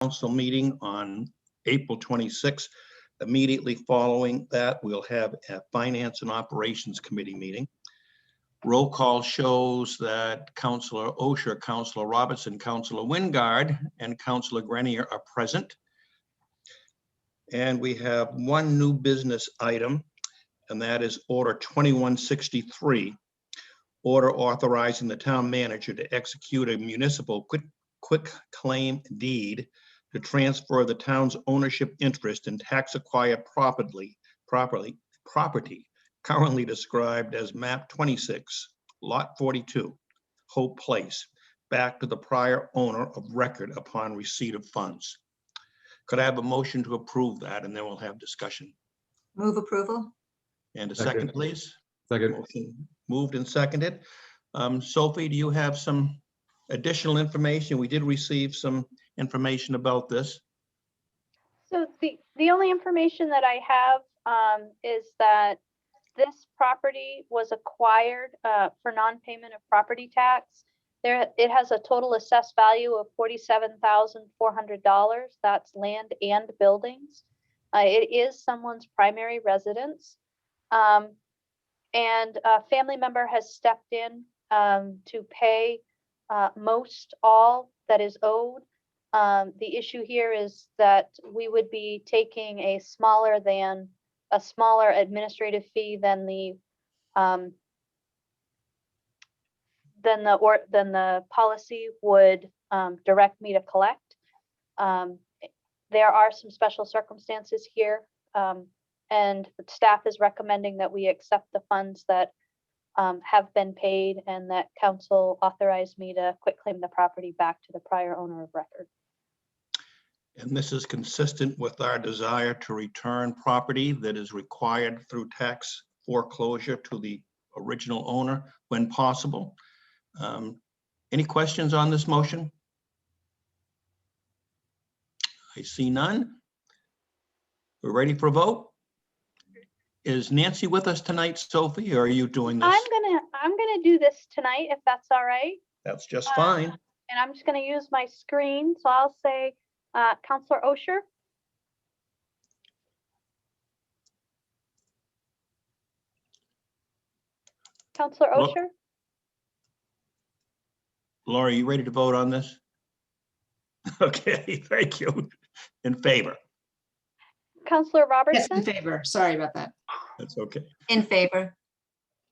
council meeting on April 26th. Immediately following that, we'll have a Finance and Operations Committee meeting. Roll call shows that Councilor Osher, Councilor Robertson, Councilor Wingard, and Councilor Grenier are present. And we have one new business item, and that is Order 2163, order authorizing the town manager to execute a municipal quick claim deed to transfer the town's ownership interest in tax-acquired property currently described as map 26, lot 42, Hope Place, back to the prior owner of record upon receipt of funds. Could I have a motion to approve that, and then we'll have discussion? Move approval. And a second, please. Second. Motion moved and seconded. Sophie, do you have some additional information? We did receive some information about this. So the only information that I have is that this property was acquired for non-payment of property tax. It has a total assessed value of $47,400. That's land and buildings. It is someone's primary residence. And a family member has stepped in to pay most all that is owed. The issue here is that we would be taking a smaller administrative fee than the policy would direct me to collect. There are some special circumstances here, and staff is recommending that we accept the funds that have been paid and that council authorized me to quitclaim the property back to the prior owner of record. And this is consistent with our desire to return property that is required through tax foreclosure to the original owner when possible. Any questions on this motion? I see none. We're ready for a vote. Is Nancy with us tonight, Sophie, or are you doing this? I'm gonna do this tonight, if that's all right. That's just fine. And I'm just gonna use my screen. So I'll say, Councilor Osher. Councilor Well, Osher. Laura, you ready to vote on this? Okay, thank you. In favor? Councilor Yes, Robertson. in favor. Sorry about that. That's okay. In favor.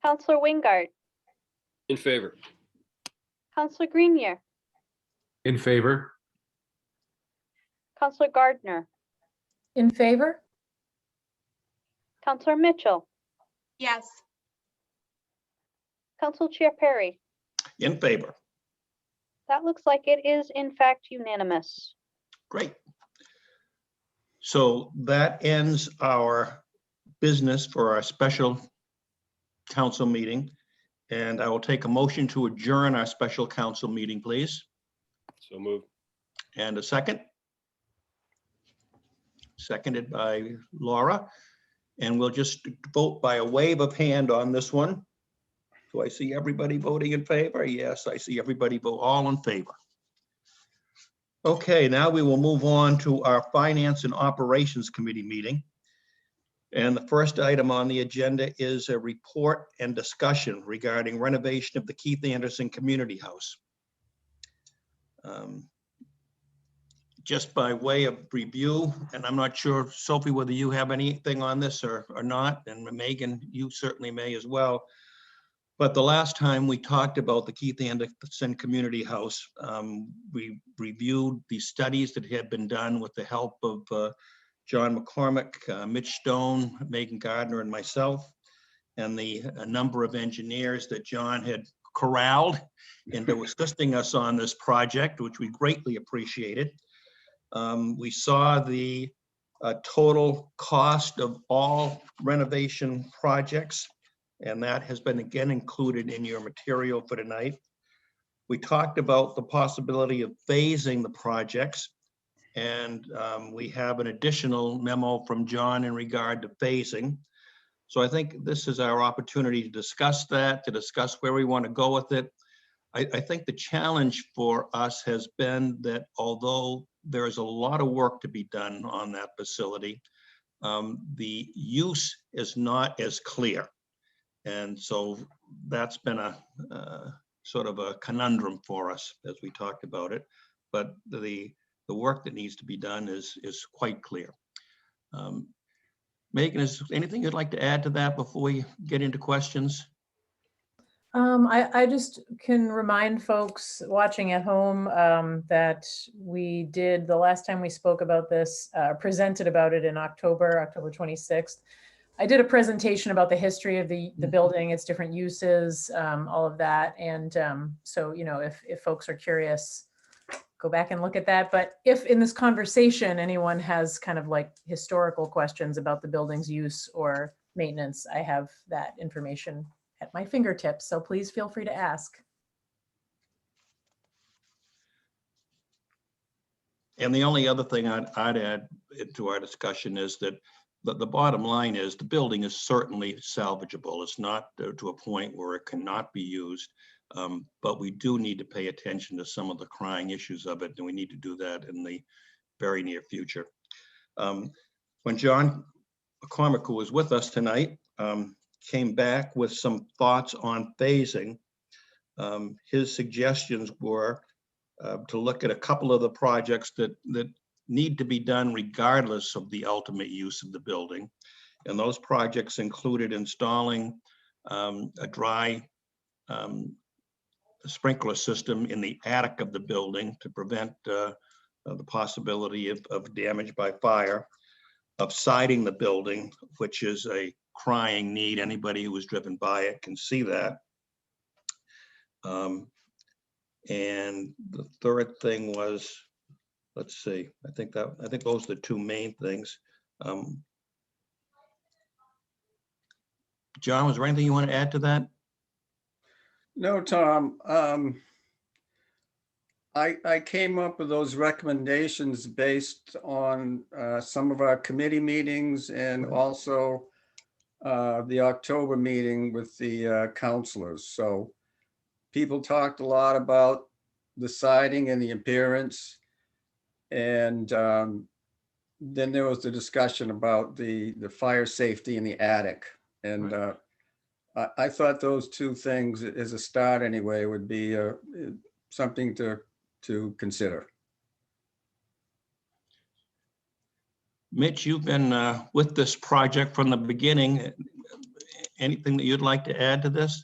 Councilor Wingard. In favor. Councilor Grenier. In favor. Councilor Gardner. In favor? Councilor Mitchell. Yes. Council Chair Perry. In favor. That looks like it is in fact unanimous. Great. So that ends our business for our special council meeting. And I will take a motion to adjourn our special council meeting, please. So moved. And a second. Seconded by Laura. And we'll just vote by a wave of hand on this one. Do I see everybody voting in favor? Yes, I see everybody vote all in favor. Okay, now we will move on to our Finance and Operations Committee meeting. And the first item on the agenda is a report and discussion regarding renovation of the Keith Anderson Community House. Just by way of review, and I'm not sure, Sophie, whether you have anything on this or not, and Megan, you certainly may as well. But the last time we talked about the Keith Anderson Community House, we reviewed the studies that had been done with the help of John McCormick, Mitch Stone, Megan Gardner, and myself, and a number of engineers that John had corralled into assisting us on this project, which we greatly appreciated. We saw the total cost of all renovation projects, and that has been again included in your material for tonight. We talked about the possibility of phasing the projects, and we have an additional memo from John in regard to phasing. So I think this is our opportunity to discuss that, to discuss where we want to go with it. I think the challenge for us has been that although there is a lot of work to be done on that facility. The use is not as clear. And so that's been a sort of a conundrum for us as we talked about it. But the work that needs to be done is quite clear. Megan, is there anything you'd like to add to that before we get into questions? I just can remind folks watching at home that we did, the last time we spoke about this, presented about it in October 26th. I did a presentation about the history of the building, its different uses, all of that. And so, you know, if folks are curious, go back and look at that. But if in this conversation, anyone has kind of like historical questions about the building's use or maintenance, I have that information at my fingertips. So please feel free to ask. And the only other thing I'd add to our discussion is that the bottom line is the building is certainly salvageable. It's not to a point where it cannot be used, but we do need to pay attention to some of the crying issues of it, and we need to do that in the very near future. When John McCormick, who was with us tonight, came back with some thoughts on phasing, his suggestions were to look at a couple of the projects that need to be done regardless of the ultimate use of the building. And those projects included installing a dry sprinkler system in the attic of the building to prevent the possibility of damage by fire, of siding the building, which is a crying need. Anybody who has driven by it can see that. And the third thing was, let's see, I think those are the two main things. John, was there anything you want to add to that? No, Tom. I came up with those recommendations based on some of our committee meetings and also the October meeting with the counselors. So people talked a lot about the siding and the appearance. And then there was the discussion about the fire safety in the attic. And I thought those two things, as a start anyway, would be something to consider. Mitch, you've been with this project from the beginning. Anything that you'd like to add to this?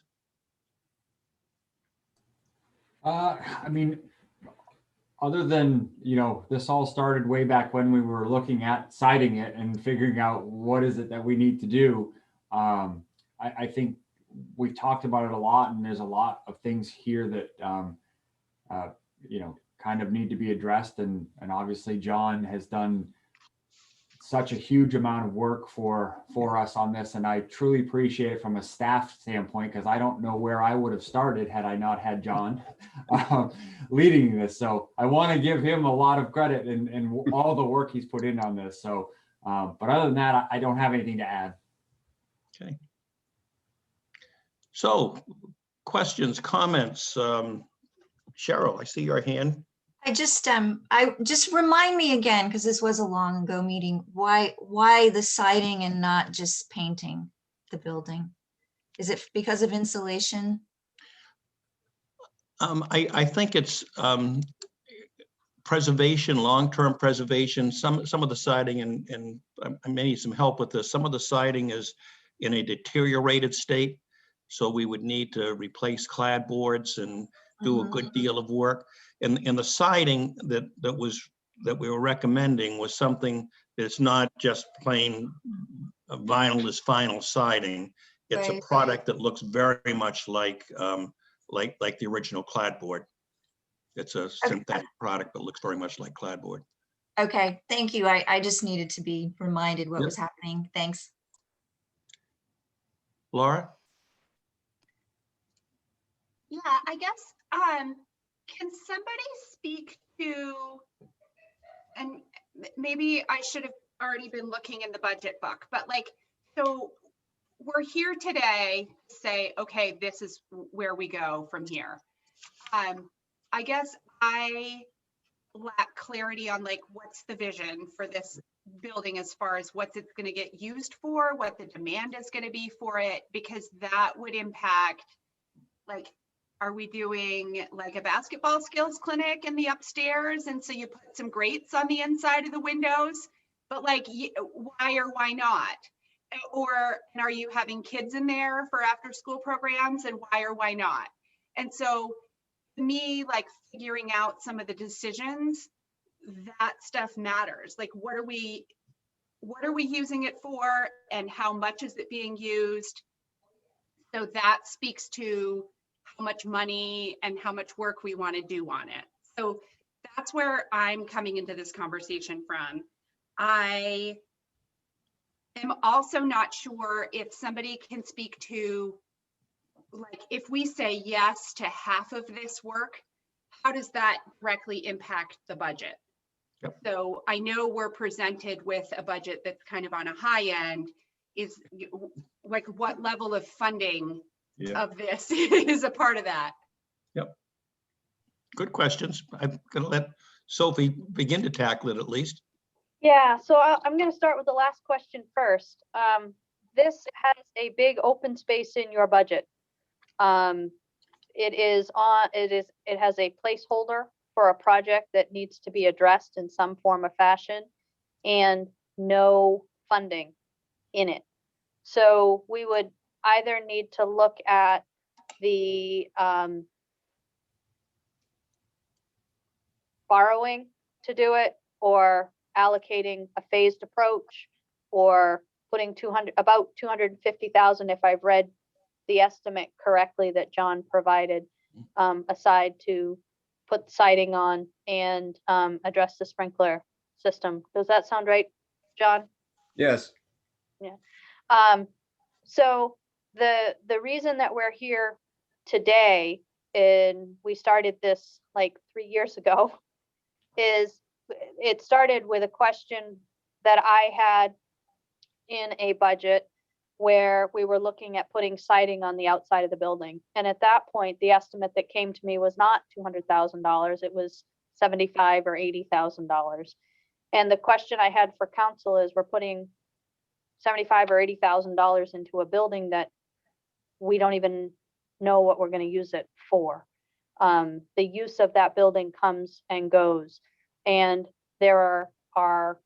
I mean, other than, you know, this all started way back when we were looking at siding it and figuring out what is it that we need to do. I think we've talked about it a lot, and there's a lot of things here that, you know, kind of need to be addressed. And obviously John has done such a huge amount of work for us on this. And I truly appreciate it from a staff standpoint, because I don't know where I would have started had I not had John leading this. So I want to give him a lot of credit and all the work he's put in on this. So, but other than that, I don't have anything to add. Okay. So questions, comments? Cheryl, I see your hand. I just remind me again, because this was a long ago meeting, why the siding and not just painting the building? Is it because of insulation? I think it's preservation, long-term preservation. Some of the siding, and I may need some help with this. Some of the siding is in a deteriorated state, so we would need to replace clad boards and do a good deal of work. And the siding that we were recommending was something that's not just plain vinyl is final siding. It's a product that looks very much like the original clapboard. It's a synthetic product that looks very much like clapboard. Okay, thank you. I just needed to be reminded what was happening. Thanks. Laura? Yeah, I guess, can somebody speak to, and maybe I should have already been looking in the budget book, but like, so we're here today to say, okay, this is where we go from here. I guess I lack clarity on like, what's the vision for this building as far as what it's going to get used for, what the demand is going to be for it, because that would impact, like, are we doing like a basketball skills clinic in the upstairs? And so you put some grates on the inside of the windows, but like, why or why not? Or and are you having kids in there for after school programs, and why or why not? And so to me, like figuring out some of the decisions, that stuff matters. Like, what are we using it for, and how much is it being used? So that speaks to how much money and how much work we want to do on it. So that's where I'm coming into this conversation from. I am also not sure if somebody can speak to, like, if we say yes to half of this work, how does that directly impact the budget? Yep. So I know we're presented with a budget that's kind of on a high end. Is like, what level of funding of this is a part of that? Yep. Good questions. I'm going to let Sophie begin to tackle it at least. Yeah, so I'm going to start with the last question first. This has a big open space in your budget. It has a placeholder for a project that needs to be addressed in some form or fashion, and no funding in it. So we would either need to look at the borrowing to do it, or allocating a phased approach, or putting about 250,000, if I've read the estimate correctly that John provided, aside to put siding on and address the sprinkler system. Does that sound right, John? Yes. So the reason that we're here today, and we started this like 3 years ago, is it started with a question that I had in a budget where we were looking at putting siding on the outside of the building. And at that point, the estimate that came to me was not $200,000, it was $75,000 or $80,000. And the question I had for council is, we're putting $75,000 or $80,000 into a building that we don't even know what we're going to use it for. The use of that building comes and goes, and there are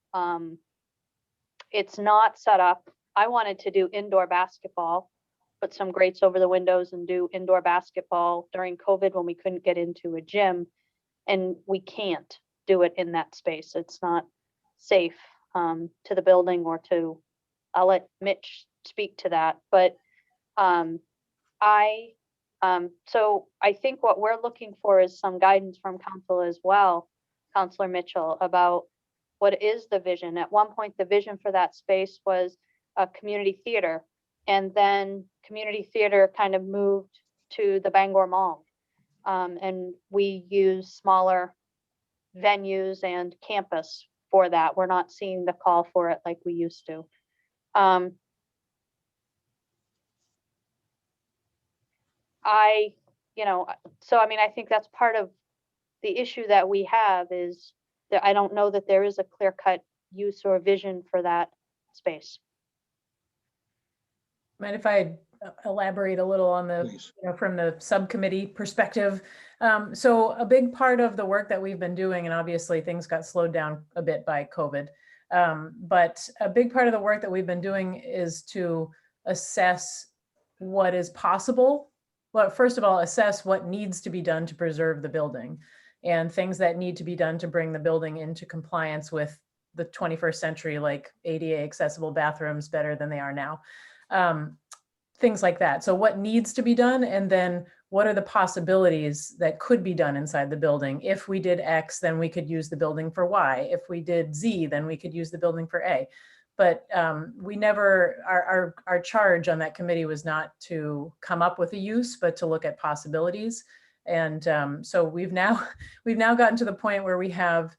it's not set up. I wanted to do indoor basketball, put some grates over the windows and do indoor basketball during COVID when we couldn't get into a gym, and we can't do it in that space. It's not safe to the building or to, I'll let Mitch speak to that, but so I think what we're looking for is some guidance from council as well, Councilor Mitchell, about what is the vision. At one point, the vision for that space was a community theater, and then community theater kind of moved to the Bangor Mall. And we use smaller venues and campus for that. We're not seeing the call for it like we used to. So I mean, I think that's part of the issue that we have, is that I don't know that there is a clear-cut use or vision for that space. Mind if I elaborate a little on the, Please. from the subcommittee perspective? So a big part of the work that we've been doing, and obviously things got slowed down a bit by COVID, but a big part of the work that we've been doing is to assess what is possible. Well, first of all, assess what needs to be done to preserve the building, and things that need to be done to bring the building into compliance with the 21st century, like ADA accessible bathrooms better than they are now. Things like that. So what needs to be done, and then what are the possibilities that could be done inside the building? If we did X, then we could use the building for Y. If we did Z, then we could use the building for A. But we never, our charge on that committee was not to come up with a use, but to look at possibilities. And so we've now gotten to the point where we have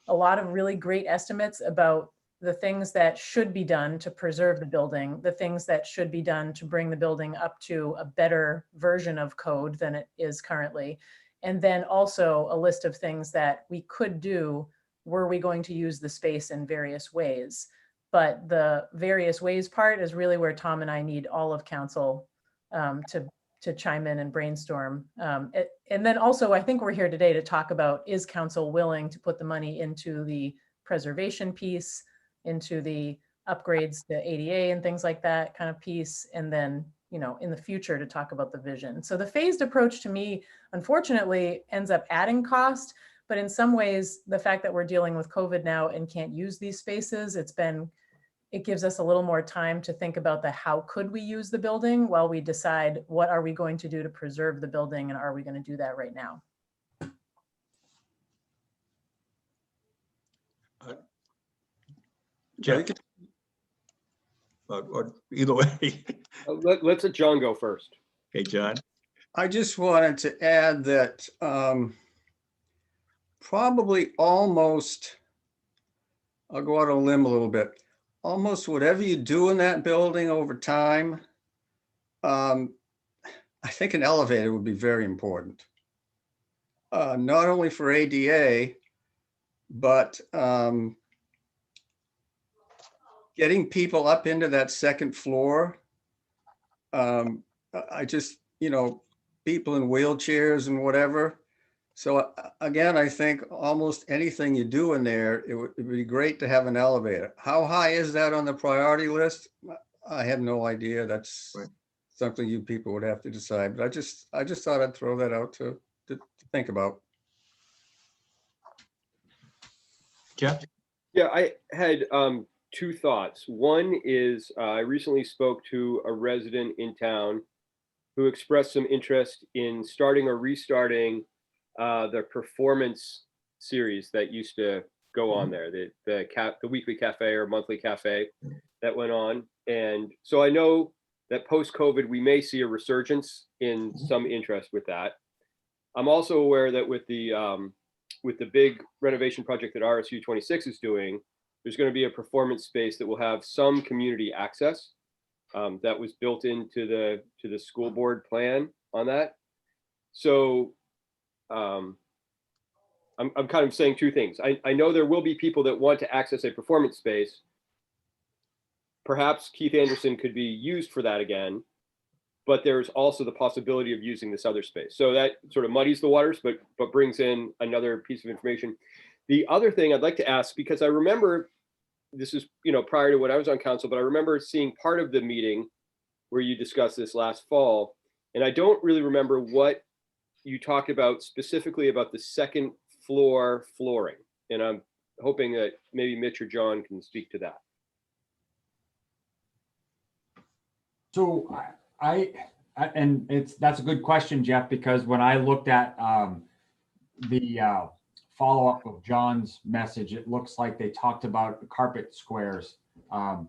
a lot of really great estimates about the things that should be done to preserve the building, the things that should be done to bring the building up to a better version of code than it is currently, And then also a list of things that we could do were we going to use the space in various ways. But the various ways part is really where Tom and I need all of council to chime in and brainstorm. And then also, I think we're here today to talk about, is council willing to put the money into the preservation piece, into the upgrades to ADA and things like that kind of piece, and then, you know, in the future to talk about the vision. So the phased approach to me, unfortunately, ends up adding cost, but in some ways, the fact that we're dealing with COVID now and can't use these spaces, it gives us a little more time to think about the how could we use the building while we decide what are we going to do to preserve the building, and are we going to do that right now? Jeff, or either way. Let's let John go first. Okay, John. I just wanted to add that probably almost, I'll go out on a limb a little bit, almost whatever you do in that building over time, I think an elevator would be very important. Not only for ADA, but getting people up into that second floor. I just, you know, people in wheelchairs and whatever. So again, I think almost anything you do in there, it would be great to have an elevator. How high is that on the priority list? I have no idea. That's right. Something you people would have to decide. But I just thought I'd throw that out to think about. Jeff? Yeah, I had two thoughts. One is I recently spoke to a resident in town who expressed some interest in starting or restarting the performance series that used to go on there, the weekly cafe or monthly cafe that went on. And so I know that post-COVID, we may see a resurgence in some interest with that. I'm also aware that with the big renovation project that RSU 26 is doing, there's going to be a performance space that will have some community access that was built into the school board plan on that. So I'm kind of saying two things. I know there will be people that want to access a performance space. Perhaps Keith Anderson could be used for that again, but there's also the possibility of using this other space. So that sort of muddies the waters, but brings in another piece of information. The other thing I'd like to ask, because I remember this is, you know, prior to when I was on council, but I remember seeing part of the meeting where you discussed this last fall, and I don't really remember what you talked about specifically about the second floor flooring. And I'm hoping that maybe Mitch or John can speak to that. So that's a good question, Jeff, because when I looked at the follow-up of John's message, it looks like they talked about carpet squares. I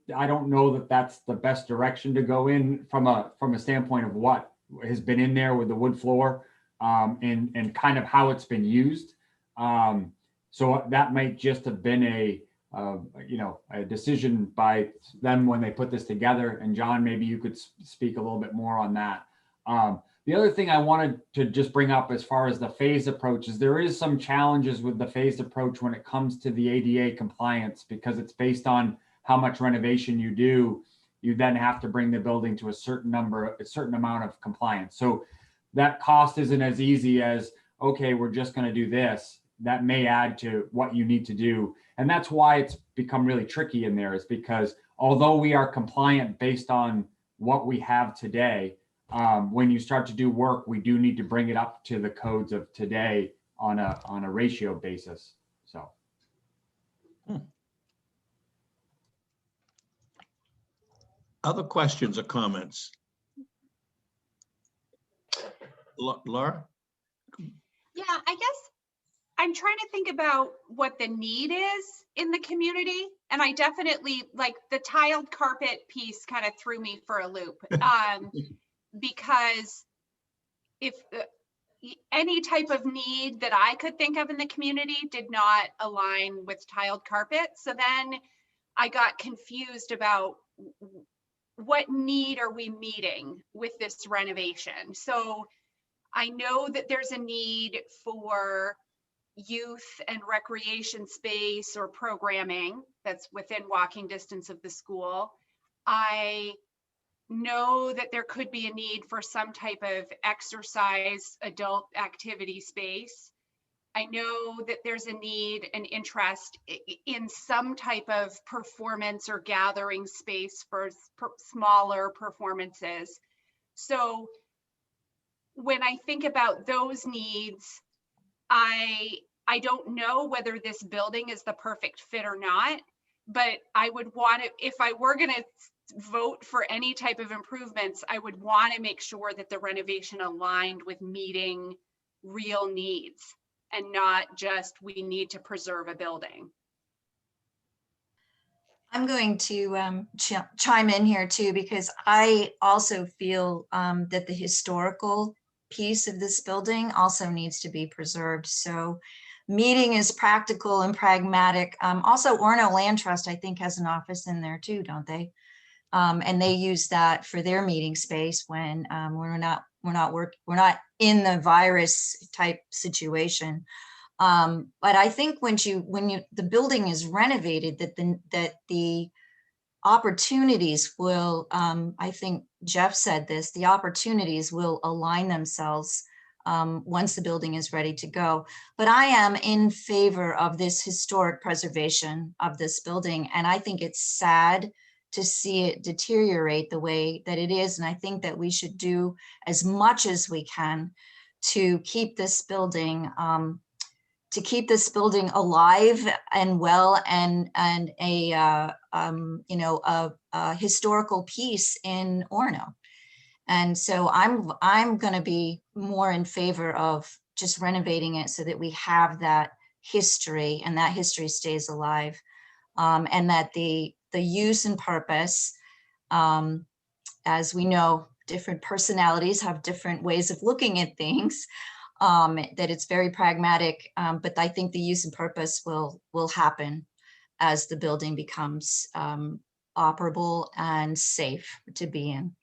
don't know that that's the best direction to go in from a standpoint of what has been in there with the wood floor and kind of how it's been used. So that might just have been a decision by them when they put this together. And John, maybe you could speak a little bit more on that. The other thing I wanted to just bring up as far as the phased approach is there is some challenges with the phased approach when it comes to the ADA compliance, because it's based on how much renovation you do. You then have to bring the building to a certain amount of compliance. So that cost isn't as easy as, okay, we're just going to do this. That may add to what you need to do. And that's why it's become really tricky in there, is because although we are compliant based on what we have today, when you start to do work, we do need to bring it up to the codes of today on a ratio basis. So. Other questions or comments? Laura? Yeah, I guess I'm trying to think about what the need is in the community. And I definitely, like, the tiled carpet piece kind of threw me for a loop. Because if any type of need that I could think of in the community did not align with tiled carpet. So then I got confused about what need are we meeting with this renovation? So I know that there's a need for youth and recreation space or programming that's within walking distance of the school. I know that there could be a need for some type of exercise, adult activity space. I know that there's a need and interest in some type of performance or gathering space for smaller performances. So when I think about those needs, I don't know whether this building is the perfect fit or not, but I would want to, if I were going to vote for any type of improvements, I would want to make sure that the renovation aligned with meeting real needs and not just we need to preserve a building. I'm going to chime in here too, because I also feel that the historical piece of this building also needs to be preserved. So meeting is practical and pragmatic. Also, Orono Land Trust, I think, has an office in there too, don't they? And they use that for their meeting space when we're not in the virus type situation. But I think when the building is renovated, that the opportunities will, I think Jeff said this, the opportunities will align themselves once the building is ready to go. But I am in favor of this historic preservation of this building. And I think it's sad to see it deteriorate the way that it is. And I think that we should do as much as we can to keep this building alive and well, and a historical piece in Orono. And so I'm going to be more in favor of just renovating it so that we have that history and that history stays alive, and that the use and purpose, as we know, different personalities have different ways of looking at things. That it's very pragmatic, but I think the use and purpose will happen as the building becomes operable and safe to be in.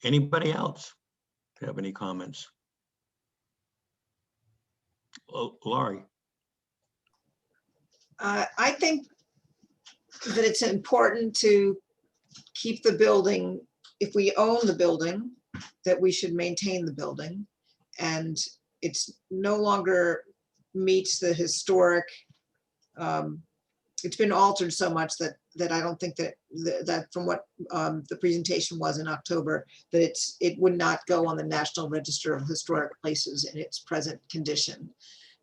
Anybody else have any comments? Laurie? I think that it's important to keep the building. If we own the building, that we should maintain the building, and it's no longer meets the historic. It's been altered so much that I don't think that from what the presentation was in October, that it would not go on the National Register of Historic Places in its present condition.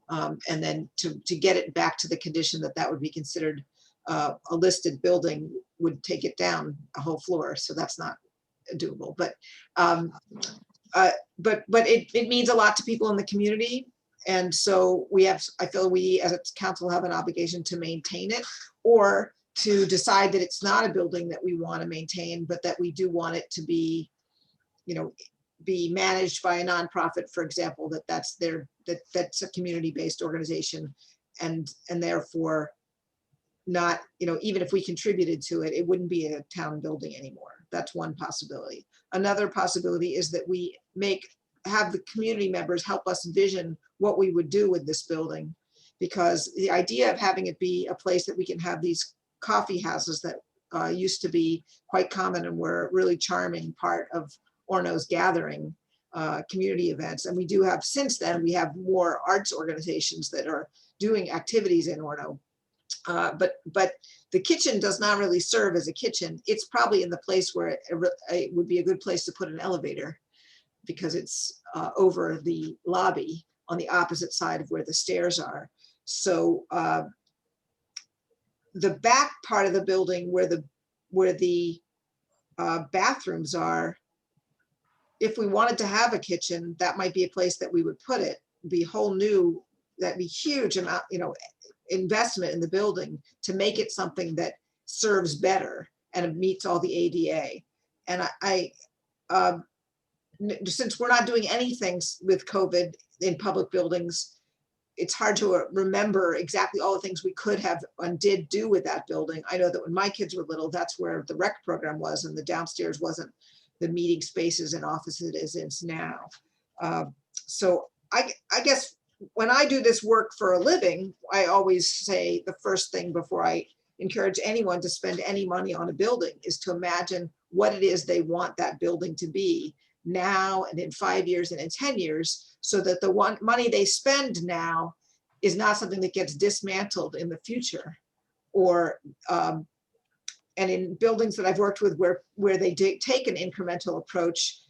And then to get it back to the condition that would be considered a listed building would take it down a whole floor. So that's not doable, but it means a lot to people in the community. And so I feel we as a council have an obligation to maintain it, or to decide that it's not a building that we want to maintain, but that we do want it to be, be managed by a nonprofit, for example, that's a community-based organization, and therefore not, even if we contributed to it, it wouldn't be a town building anymore. That's one possibility. Another possibility is that we have the community members help us vision what we would do with this building, because the idea of having it be a place that we can have these coffee houses that used to be quite common and were a really charming part of Orono's gathering community events. And we do have, since then, we have more arts organizations that are doing activities in Orono. But the kitchen does not really serve as a kitchen. It's probably in the place where it would be a good place to put an elevator, because it's over the lobby on the opposite side of where the stairs are. So the back part of the building where the bathrooms are, if we wanted to have a kitchen, that might be a place that we would put it. Be whole new, that'd be huge amount, investment in the building to make it something that serves better and meets all the ADA. And since we're not doing anything with COVID in public buildings, it's hard to remember exactly all the things we could have and did do with that building. I know that when my kids were little, that's where the rec program was, and the downstairs wasn't the meeting spaces and offices it is now. So I guess when I do this work for a living, I always say the first thing before I encourage anyone to spend any money on a building is to imagine what it is they want that building to be now and in 5 years and in 10 years, so that the money they spend now is not something that gets dismantled in the future. Or and in buildings that I've worked with where they take an incremental approach,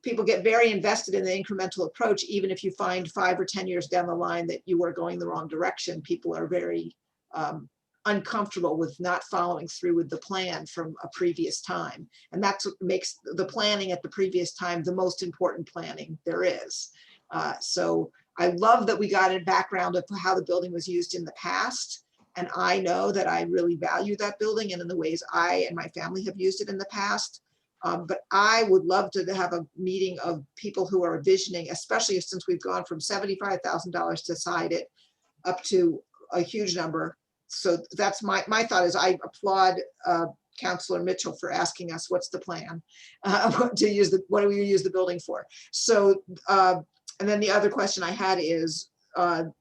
people get very invested in the incremental approach. Even if you find 5 or 10 years down the line that you are going the wrong direction, people are very uncomfortable with not following through with the plan from a previous time. And that's what makes the planning at the previous time the most important planning there is. So I love that we got a background of how the building was used in the past. And I know that I really value that building and in the ways I and my family have used it in the past. But I would love to have a meeting of people who are visioning, especially since we've gone from $75,000 to side it up to a huge number. So that's my thought is I applaud Councilor Mitchell for asking us what's the plan what do we use the building for. So and then the other question I had is on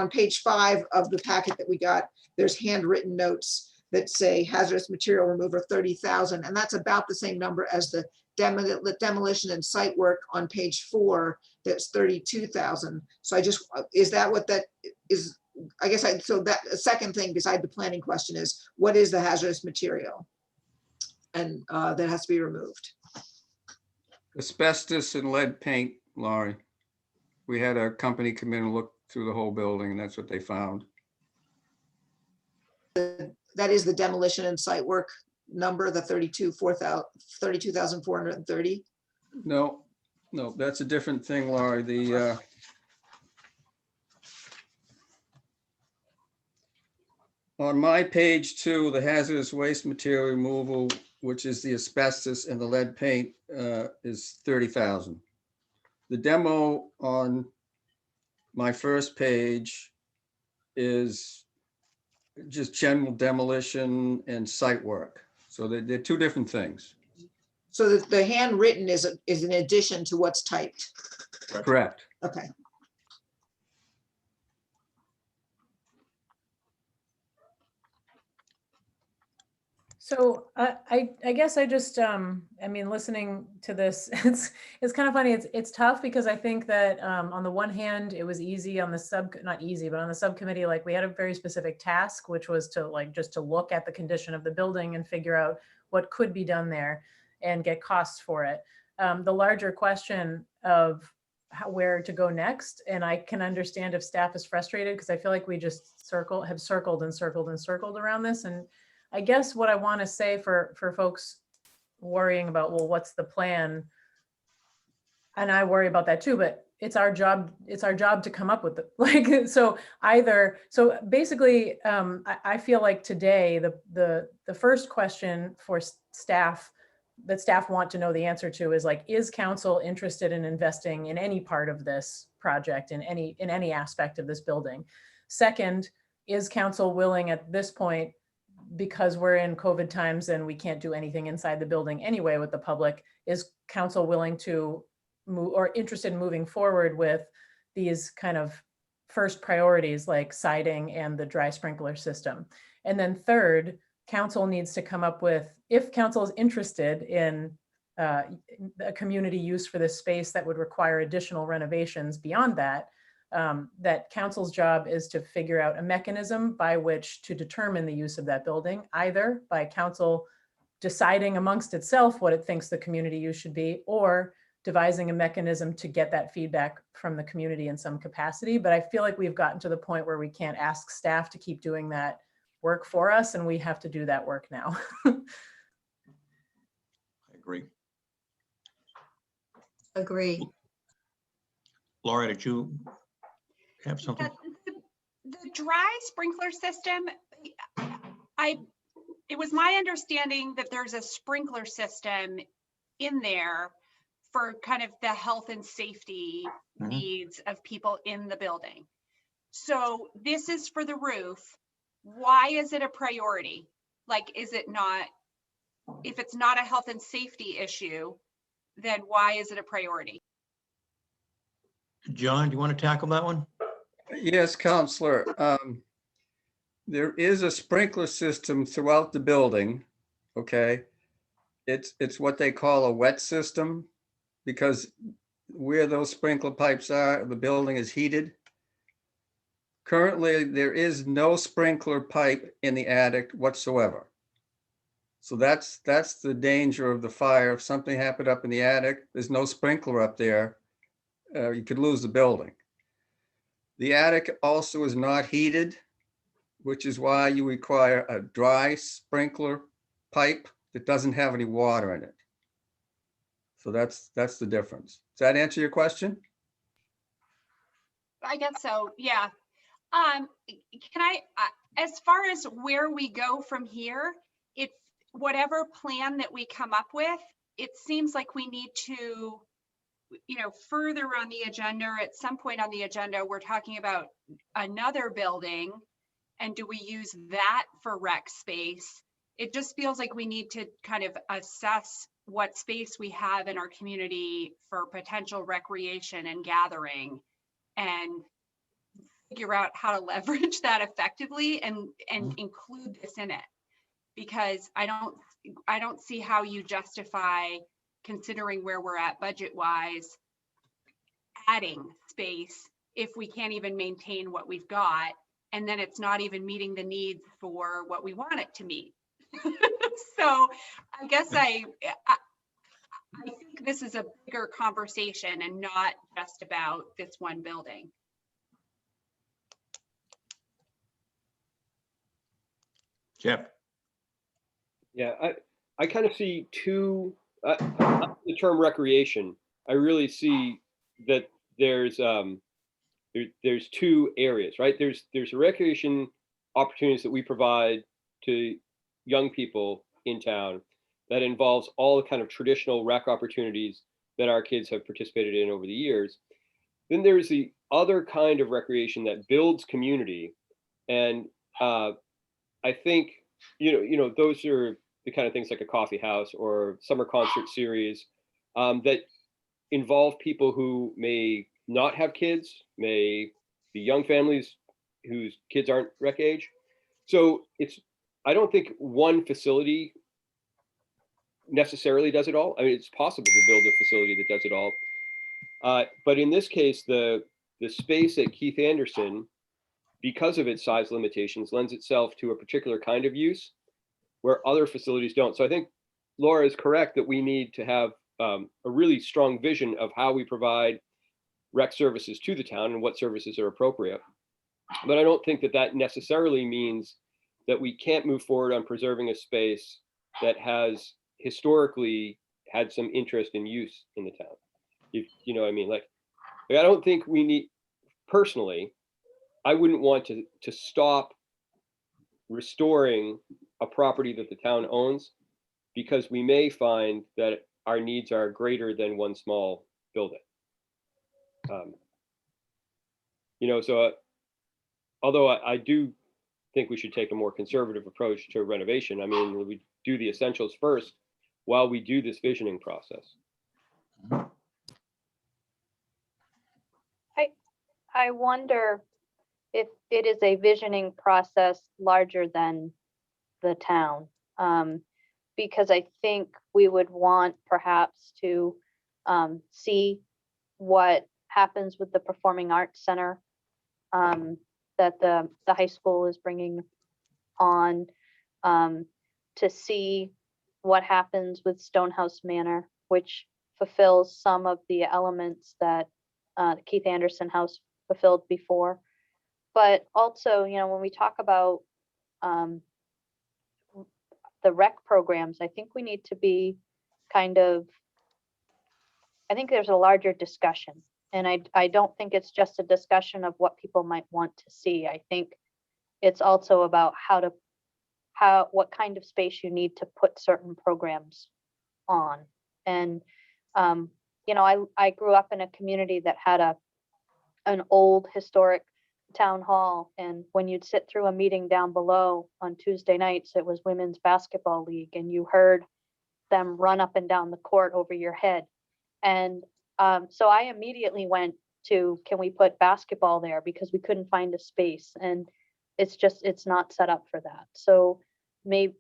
page 5 of the packet that we got, there's handwritten notes that say hazardous material remover 30,000, and that's about the same number as the demolition and site work on page 4. That's 32,000. So is that what that is? I guess so that a second thing beside the planning question is, what is the hazardous material? And that has to be removed. Asbestos and lead paint, Laurie. We had a company come in and look through the whole building, and that's what they found. That is the demolition and site work number, the 32,430. No, that's a different thing, Laurie. The on my page 2, the hazardous waste material removal, which is the asbestos and the lead paint, is 30,000. The demo on my first page is just general demolition and site work. So they're two different things. So the handwritten is in addition to what's typed. Correct. Okay. So I guess I just, I mean, listening to this, it's kind of funny. It's tough because I think that on the one hand, it was easy on the not easy, but on the subcommittee, like we had a very specific task, which was to just to look at the condition of the building and figure out what could be done there and get costs for it. The larger question of where to go next, and I can understand if staff is frustrated because I feel like we just have circled and circled and circled around this. And I guess what I want to say for folks worrying about, well, what's the plan? And I worry about that too, but it's our job to come up with it. So basically, I feel like today, the first question for staff that staff want to know the answer to is is council interested in investing in any part of this project, in any aspect of this building? Second, is council willing at this point, because we're in COVID times and we can't do anything inside the building anyway with the public, is council willing to move or interested in moving forward with these kind of first priorities like siding and the dry sprinkler system? And then third, council needs to come up with, if council is interested in a community use for this space that would require additional renovations beyond that, that council's job is to figure out a mechanism by which to determine the use of that building, either by council deciding amongst itself what it thinks the community use should be, or devising a mechanism to get that feedback from the community in some capacity. But I feel like we've gotten to the point where we can't ask staff to keep doing that work for us, and we have to do that work now. I agree. Agree. Laura, did you have something? The dry sprinkler system, it was my understanding that there's a sprinkler system in there for kind of the health and safety Mhm. needs of people in the building. So this is for the roof. Why is it a priority? Like, is it not, if it's not a health and safety issue, then why is it a priority? John, do you want to tackle that one? Yes, Counselor. There is a sprinkler system throughout the building, okay? It's what they call a wet system, because where those sprinkler pipes are, the building is heated. Currently, there is no sprinkler pipe in the attic whatsoever. So that's the danger of the fire. If something happened up in the attic, there's no sprinkler up there, you could lose the building. The attic also is not heated, which is why you require a dry sprinkler pipe that doesn't have any water in it. So that's the difference. Does that answer your question? I guess so, yeah. Can I, as far as where we go from here, it's whatever plan that we come up with, it seems like we need to, further on the agenda, or at some point on the agenda, we're talking about another building. And do we use that for rec space? It just feels like we need to kind of assess what space we have in our community for potential recreation and gathering, and figure out how to leverage that effectively and include this in it. Because I don't see how you justify, considering where we're at budget wise, adding space if we can't even maintain what we've got, and then it's not even meeting the needs for what we want it to meet. So I guess I think this is a bigger conversation and not just about this one building. Jeff? Yeah, I kind of see two, the term recreation, I really see that there's two areas, right? There's recreation opportunities that we provide to young people in town that involves all the kind of traditional rec opportunities that our kids have participated in over the years. Then there's the other kind of recreation that builds community. And I think, those are the kind of things like a coffee house or summer concert series that involve people who may not have kids, may be young families whose kids aren't rec age. So I don't think one facility necessarily does it all. I mean, it's possible to build a facility that does it all. But in this case, the space at Keith Anderson, because of its size limitations, lends itself to a particular kind of use where other facilities don't. So I think Laura is correct that we need to have a really strong vision of how we provide rec services to the town and what services are appropriate. But I don't think that necessarily means that we can't move forward on preserving a space that has historically had some interest and use in the town. You know what I mean? Like I don't think we need, personally, I wouldn't want to stop restoring a property that the town owns because we may find that our needs are greater than one small building. So although I do think we should take a more conservative approach to renovation, I mean, we do the essentials first while we do this visioning process. I wonder if it is a visioning process larger than the town. Because I think we would want perhaps to see what happens with the Performing Arts Center that the high school is bringing on, to see what happens with Stonehouse Manor, which fulfills some of the elements that Keith Anderson House fulfilled before. But also, when we talk about the rec programs, I think we need to be I think there's a larger discussion. And I don't think it's just a discussion of what people might want to see. I think it's also about what kind of space you need to put certain programs on. And, you know, I grew up in a community that had an old historic town hall, and when you'd sit through a meeting down below on Tuesday nights, it was women's basketball league, and you heard them run up and down the court over your head. And so I immediately went to, can we put basketball there, because we couldn't find a space, and it's not set up for that. So maybe,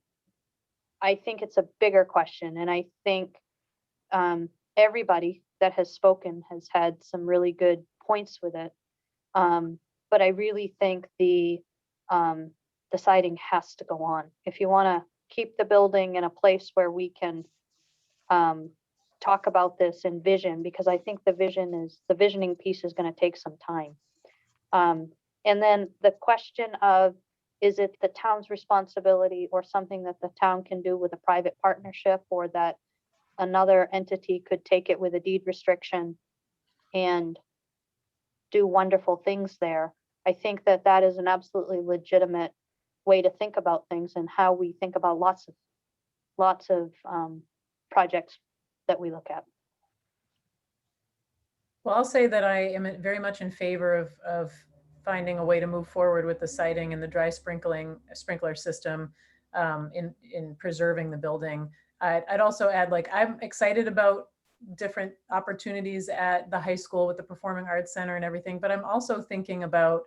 I think it's a bigger question, and I think everybody that has spoken has had some really good points with it. But I really think the siding has to go on. If you want to keep the building in a place where we can talk about this and vision, because I think the visioning piece is going to take some time. And then the question of, is it the town's responsibility or something that the town can do with a private partnership, or that another entity could take it with a deed restriction and do wonderful things there? I think that that is an absolutely legitimate way to think about things, and how we think about lots of projects that we look at. Well, I'll say that I am very much in favor of finding a way to move forward with the siding and the dry sprinkler system in preserving the building. I'd also add, like, I'm excited about different opportunities at the high school with the Performing Arts Center and everything, but I'm also thinking about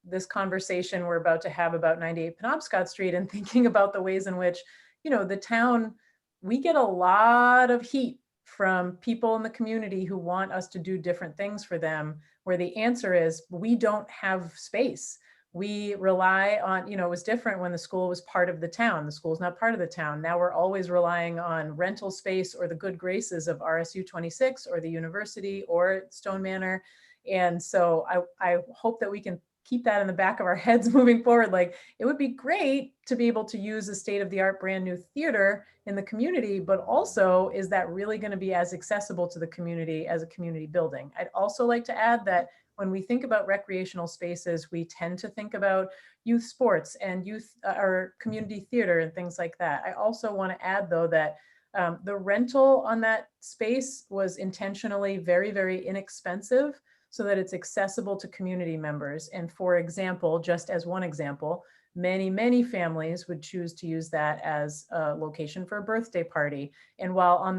this conversation we're about to have about 98 Penobscot Street, and thinking about the ways in which, you know, the town, we get a lot of heat from people in the community who want us to do different things for them, where the answer is, we don't have space. We rely on, you know, it was different when the school was part of the town. The school's not part of the town. Now we're always relying on rental space or the good graces of RSU 26 or the university or Stone Manor. And so I hope that we can keep that in the back of our heads moving forward. Like, it would be great to be able to use a state-of-the-art brand new theater in the community, but also, is that really going to be as accessible to the community as a community building? I'd also like to add that when we think about recreational spaces, we tend to think about youth sports and youth or community theater and things like that. I also want to add, though, that the rental on that space was intentionally very, very inexpensive, so that it's accessible to community members. And for example, just as one example, many families would choose to use that as a location for a birthday party. And while off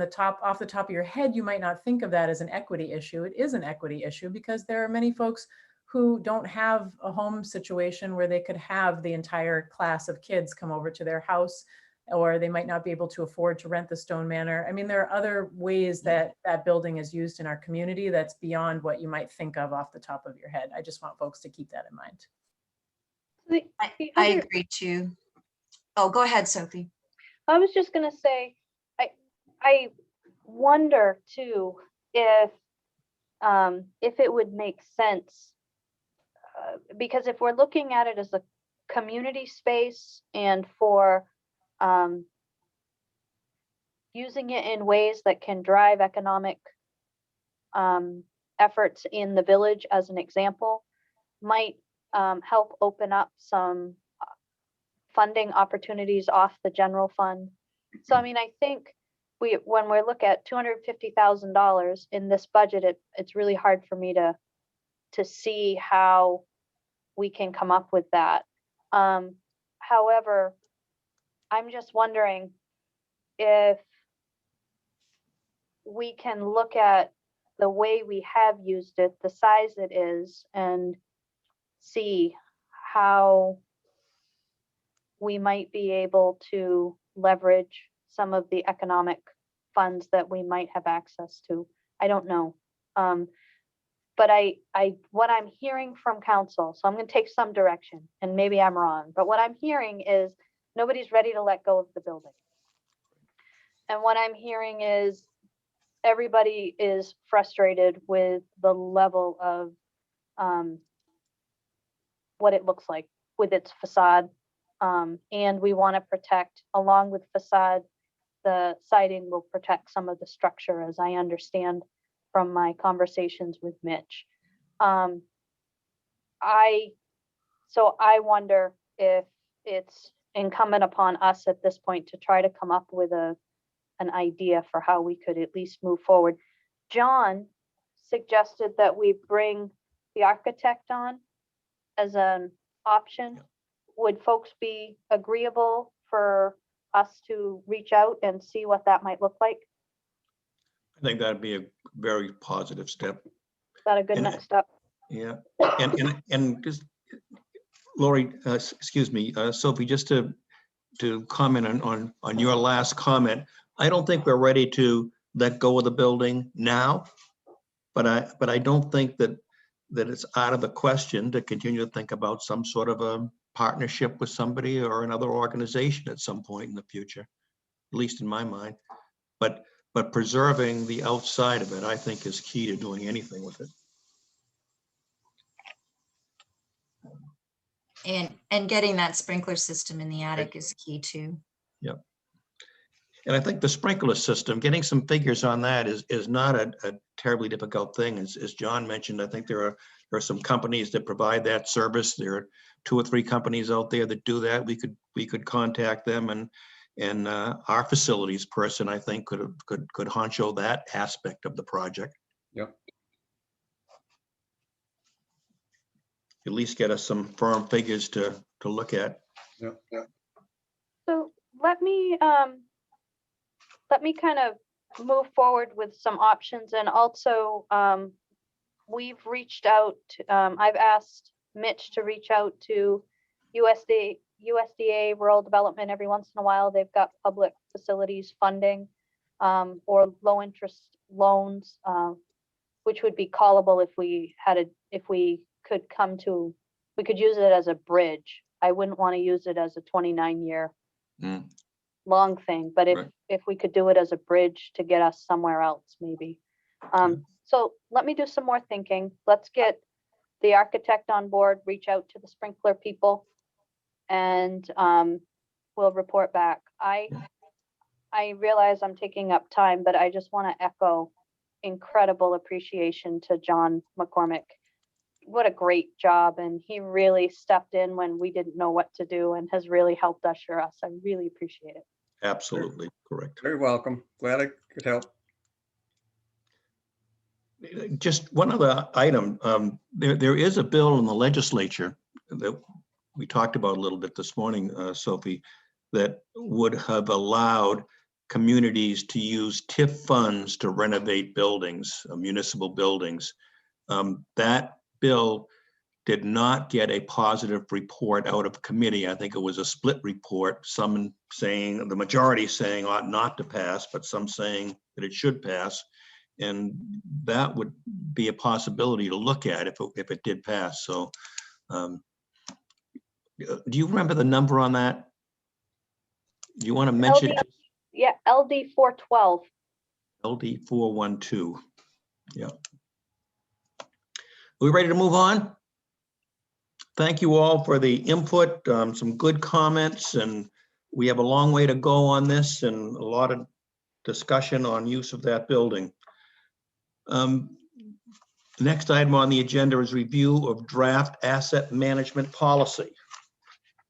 the top of your head, you might not think of that as an equity issue, it is an equity issue, because there are many folks who don't have a home situation where they could have the entire class of kids come over to their house, or they might not be able to afford to rent the Stone Manor. I mean, there are other ways that that building is used in our community that's beyond what you might think of off the top of your head. I just want folks to keep that in mind. I agree too. Oh, go ahead, Sophie. I was just going to say, I wonder too if it would make sense, because if we're looking at it as a community space and for using it in ways that can drive economic efforts in the village, as an example, might help open up some funding opportunities off the general fund. So, I mean, I think when we look at $250,000 in this budget, it's really hard for me to see how we can come up with that. However, I'm just wondering if we can look at the way we have used it, the size it is, and see how we might be able to leverage some of the economic funds that we might have access to. I don't know. But what I'm hearing from council, so I'm going to take some direction, and maybe I'm wrong, but what I'm hearing is nobody's ready to let go of the building. And what I'm hearing is everybody is frustrated with the level of what it looks like with its facade. And we want to protect, along with facade, the siding will protect some of the structure, as I understand from my conversations with Mitch. So I wonder if it's incumbent upon us at this point to try to come up with an idea for how we could at least move forward. John suggested that we bring the architect on as an option. Yeah. Would folks be agreeable for us to reach out and see what that might look like? I think that'd be a very positive step. Is that a good And next step? Yeah, and just, Lori, excuse me, Sophie, just to comment on your last comment, I don't think we're ready to let go of the building now, but I don't think that it's out of the question to continue to think about some sort of a partnership with somebody or another organization at some point in the future, at least in my mind. But preserving the outside of it, I think, is key to doing anything with it. And getting that sprinkler system in the attic is key too. Yep. And I think the sprinkler system, getting some figures on that is not a terribly difficult thing. As John mentioned, I think there are some companies that provide that service. There are 2 or 3 companies out there that do that. We could contact them, and our facilities person, I think, could honcho that aspect of the project. Yep. At least get us some firm figures to look at. Yep. So let me kind of move forward with some options, and also we've reached out, I've asked Mitch to reach out to USDA Rural Development every once in a while. They've got public facilities funding or low interest loans, which would be callable if we could we could use it as a bridge. I wouldn't want to use it as a 29-year long thing, but if we could do it as a bridge to get us somewhere else, maybe. So let me do some more thinking. Let's get the architect on board, reach out to the sprinkler people, and we'll report back. I realize I'm taking up time, but I just want to echo incredible appreciation to John McCormick. What a great job, and he really stepped in when we didn't know what to do and has really helped usher us. I really appreciate it. Absolutely correct. Very welcome. Glad I could help. Just one other item. There is a bill in the legislature that we talked about a little bit this morning, Sophie, that would have allowed communities to use TIF funds to renovate buildings, municipal buildings. That bill did not get a positive report out of committee. I think it was a split report, some saying, the majority saying ought not to pass, but some saying that it should pass. And that would be a possibility to look at if it did pass. So do you remember the number on that? Do you want to mention? Yeah, LD 412. LD 412. Yeah. Are we ready to move on? Thank you all for the input, some good comments, and we have a long way to go on this and a lot of discussion on use of that building. Next item on the agenda is review of draft asset management policy.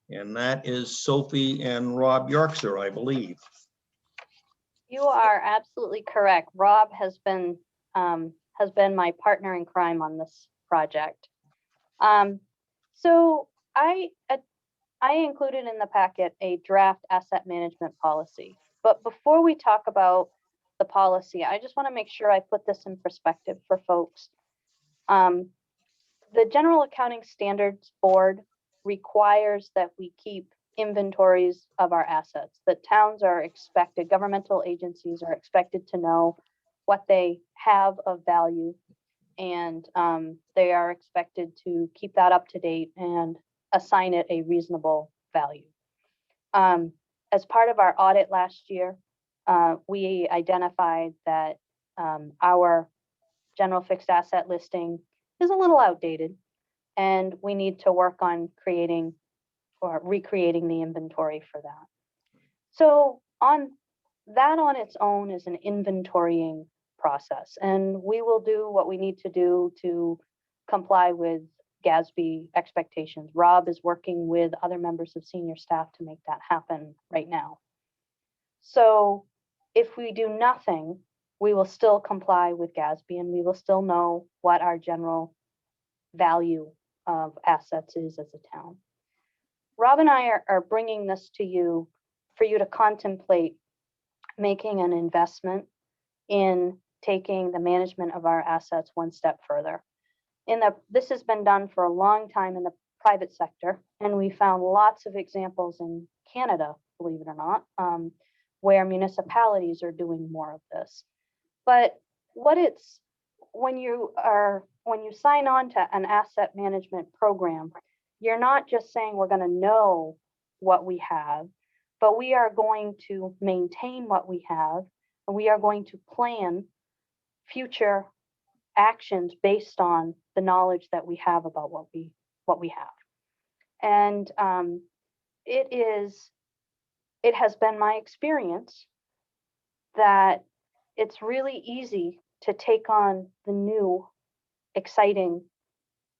And that is Sophie and Rob Yorkshire, I believe. You are absolutely correct. Rob has been my partner in crime on this project. So I included in the packet a draft asset management policy. But before we talk about the policy, I just want to make sure I put this in perspective for folks. The General Accounting Standards Board requires that we keep inventories of our assets. That towns are expected, governmental agencies are expected to know what they have of value, and they are expected to keep that up to date and assign it a reasonable value. As part of our audit last year, we identified that our general fixed asset listing is a little outdated, and we need to work on creating or recreating the inventory for that. So on its own is an inventorying process, and we will do what we need to do to comply with GASB expectations. Rob is working with other members of senior staff to make that happen right now. So if we do nothing, we will still comply with GASB and we will still know what our general value of assets is as a town. Rob and I are bringing this to you for you to contemplate making an investment in taking the management of our assets one step further. This has been done for a long time in the private sector, and we found lots of examples in Canada, believe it or not, where municipalities are doing more of this. But when you sign on to an asset management program, you're not just saying we're going to know what we have, but we are going to maintain what we have, and we are going to plan future actions based on the knowledge that we have about what we have. And it has been my experience that it's really easy to take on the new exciting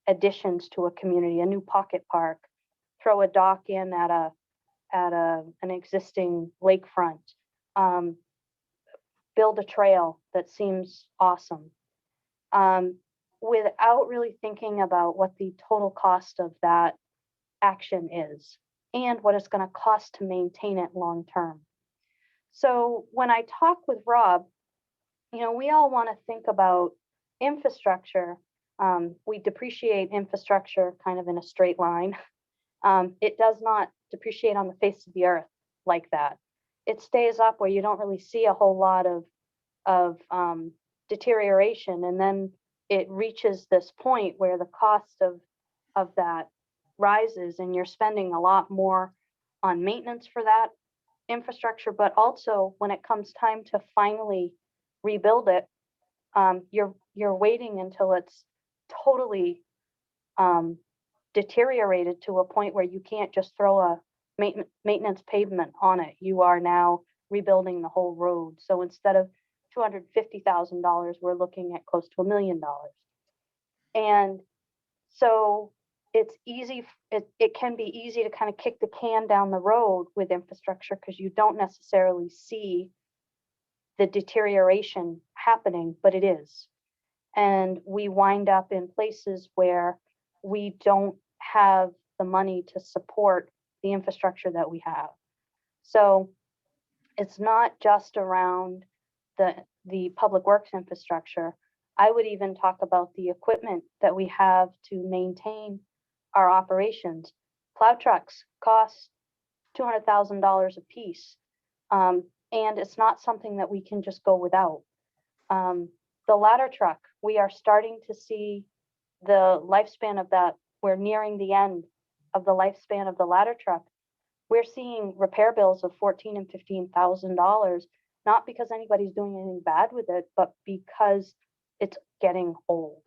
additions to a community, a new pocket park, throw a dock in at an existing lakefront, build a trail that seems awesome, without really thinking about what the total cost of that action is and what it's going to cost to maintain it long term. So when I talk with Rob, we all want to think about infrastructure. We depreciate infrastructure kind of in a straight line. It does not depreciate on the face of the earth like that. It stays up where you don't really see a whole lot of deterioration, and then it reaches this point where the cost of that rises, and you're spending a lot more on maintenance for that infrastructure. But also when it comes time to finally rebuild it, you're waiting until it's totally deteriorated to a point where you can't just throw a maintenance pavement on it. You are now rebuilding the whole road. So instead of $250,000, we're looking at close to $1 million. And so it's easy, it can be easy to kind of kick the can down the road with infrastructure because you don't necessarily see the deterioration happening, but it is. And we wind up in places where we don't have the money to support the infrastructure that we have. So it's not just around the public works infrastructure. I would even talk about the equipment that we have to maintain our operations. Plow trucks cost $200,000 a piece. And it's not something that we can just go without. The ladder truck, we are starting to see the lifespan of that. We're nearing the end of the lifespan of the ladder truck. We're seeing repair bills of $14,000 and $15,000, not because anybody's doing anything bad with it, but because it's getting old.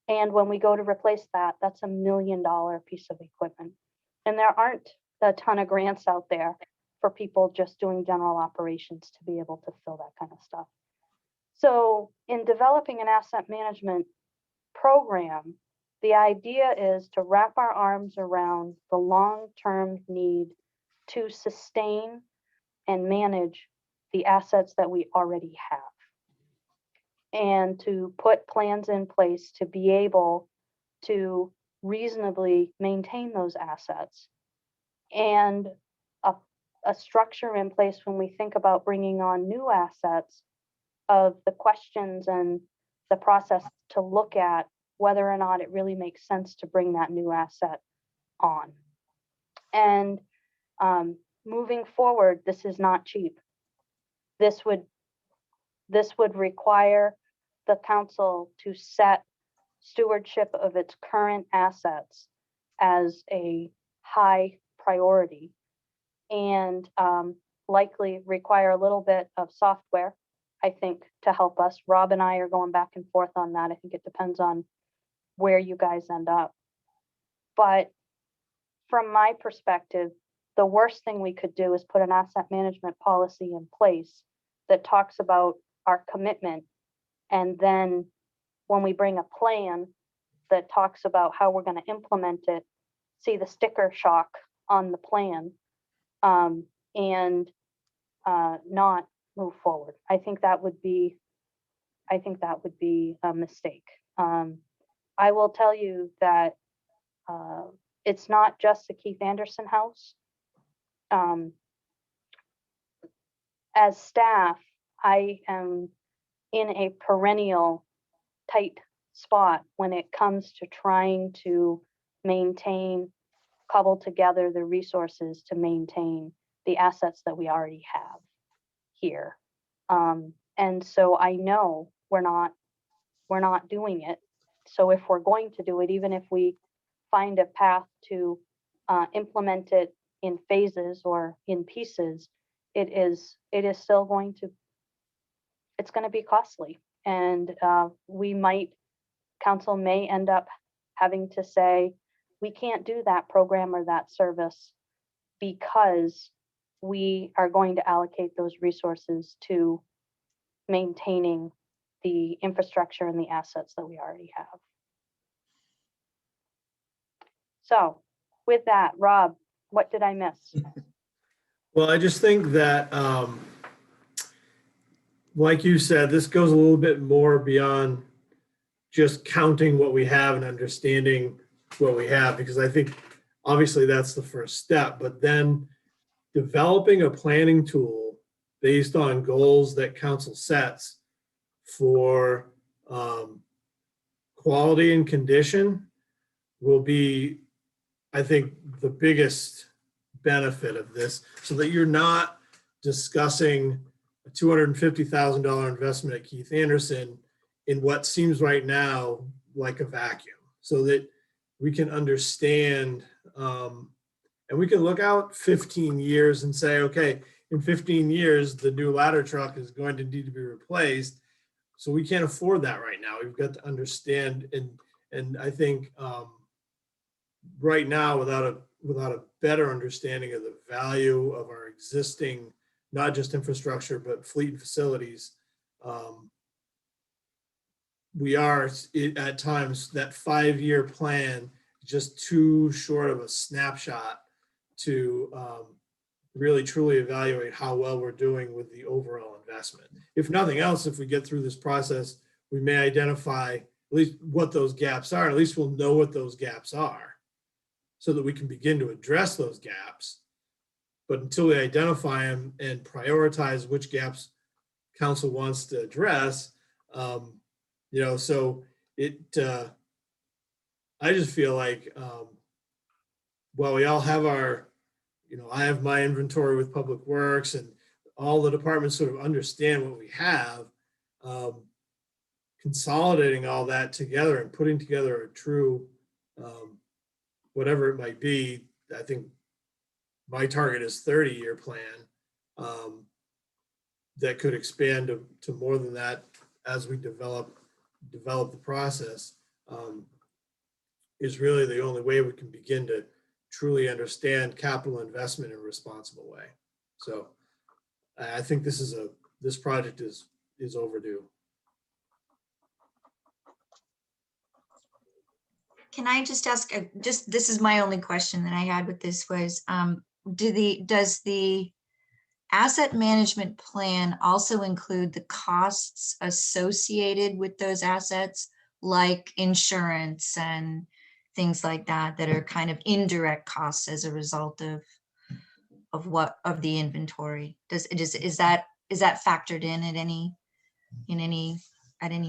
And when we go to replace that, that's $1 million piece of equipment. And there aren't a ton of grants out there for people just doing general operations to be able to fill that kind of stuff. So in developing an asset management program, the idea is to wrap our arms around the long-term need to sustain and manage the assets that we already have, and to put plans in place to be able to reasonably maintain those assets, and a structure in place when we think about bringing on new assets of the questions and the process to look at whether or not it really makes sense to bring that new asset on. And moving forward, this is not cheap. This would require the council to set stewardship of its current assets as a high priority, and likely require a little bit of software, I think, to help us. Rob and I are going back and forth on that. I think it depends on where you guys end up. But from my perspective, the worst thing we could do is put an asset management policy in place that talks about our commitment, and then when we bring a plan that talks about how we're going to implement it, see the sticker shock on the plan, and not move forward. I think that would be I think that would be a mistake. I will tell you that it's not just the Keith Anderson house. As staff, I am in a perennial tight spot when it comes to trying to maintain, cobble together the resources to maintain the assets that we already have here. And so I know we're not doing it. So if we're going to do it, even if we find a path to implement it in phases or in pieces, it is still going to, it's going to be costly. And council may end up having to say, we can't do that program or that service because we are going to allocate those resources to maintaining the infrastructure and the assets that we already have. So with that, Rob, what did I miss? Well, I just think that, like you said, this goes a little bit more beyond just counting what we have and understanding what we have, because I think obviously that's the first step, but then developing a planning tool based on goals that council sets for quality and condition will be, I think, the biggest benefit of this, so that you're not discussing a $250,000 investment at Keith Anderson in what seems right now like a vacuum, so that we can understand and we can look out 15 years and say, okay, in 15 years, the new ladder truck is going to need to be replaced. So we can't afford that right now. We've got to understand, and I think right now, without a better understanding of the value of our existing, not just infrastructure, but fleet and facilities, we are at times, that 5-year plan just too short of a snapshot to really truly evaluate how well we're doing with the overall investment. If nothing else, if we get through this process, we may identify at least what those gaps are. At least we'll know what those gaps are, so that we can begin to address those gaps. But until we identify them and prioritize which gaps council wants to address, so I just feel like, while we all have our, I have my inventory with Public Works, and all the departments sort of understand what we have, consolidating all that together and putting together a true, whatever it might be. I think my target is 30-year plan that could expand to more than that as we develop the process, is really the only way we can begin to truly understand capital investment in a responsible way. So I think this project is overdue. Can I just ask, this is my only question that I had with this was, does the asset management plan also include the costs associated with those assets, like insurance and things like that are kind of indirect costs as a result of the inventory? Is that factored in at any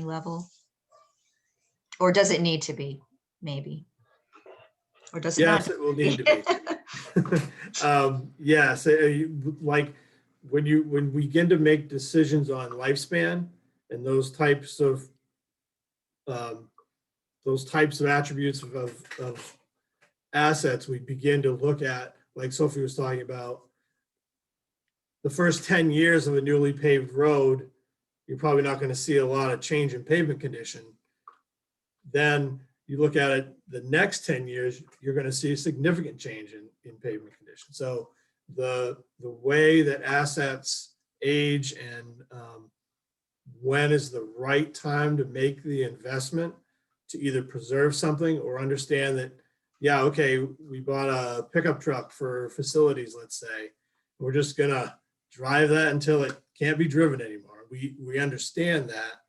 level? Or does it need to be, maybe? Or does it not? Yes, it will need to be. Yes, like when we begin to make decisions on lifespan and those types of attributes of assets, we begin to look at, like Sophie was talking about, the first 10 years of a newly paved road, you're probably not going to see a lot of change in pavement condition. Then you look at it, the next 10 years, you're going to see a significant change in pavement condition. So the way that assets age and when is the right time to make the investment to either preserve something or understand that, yeah, okay, we bought a pickup truck for facilities, let's say, we're just gonna drive that until it can't be driven anymore. We understand that,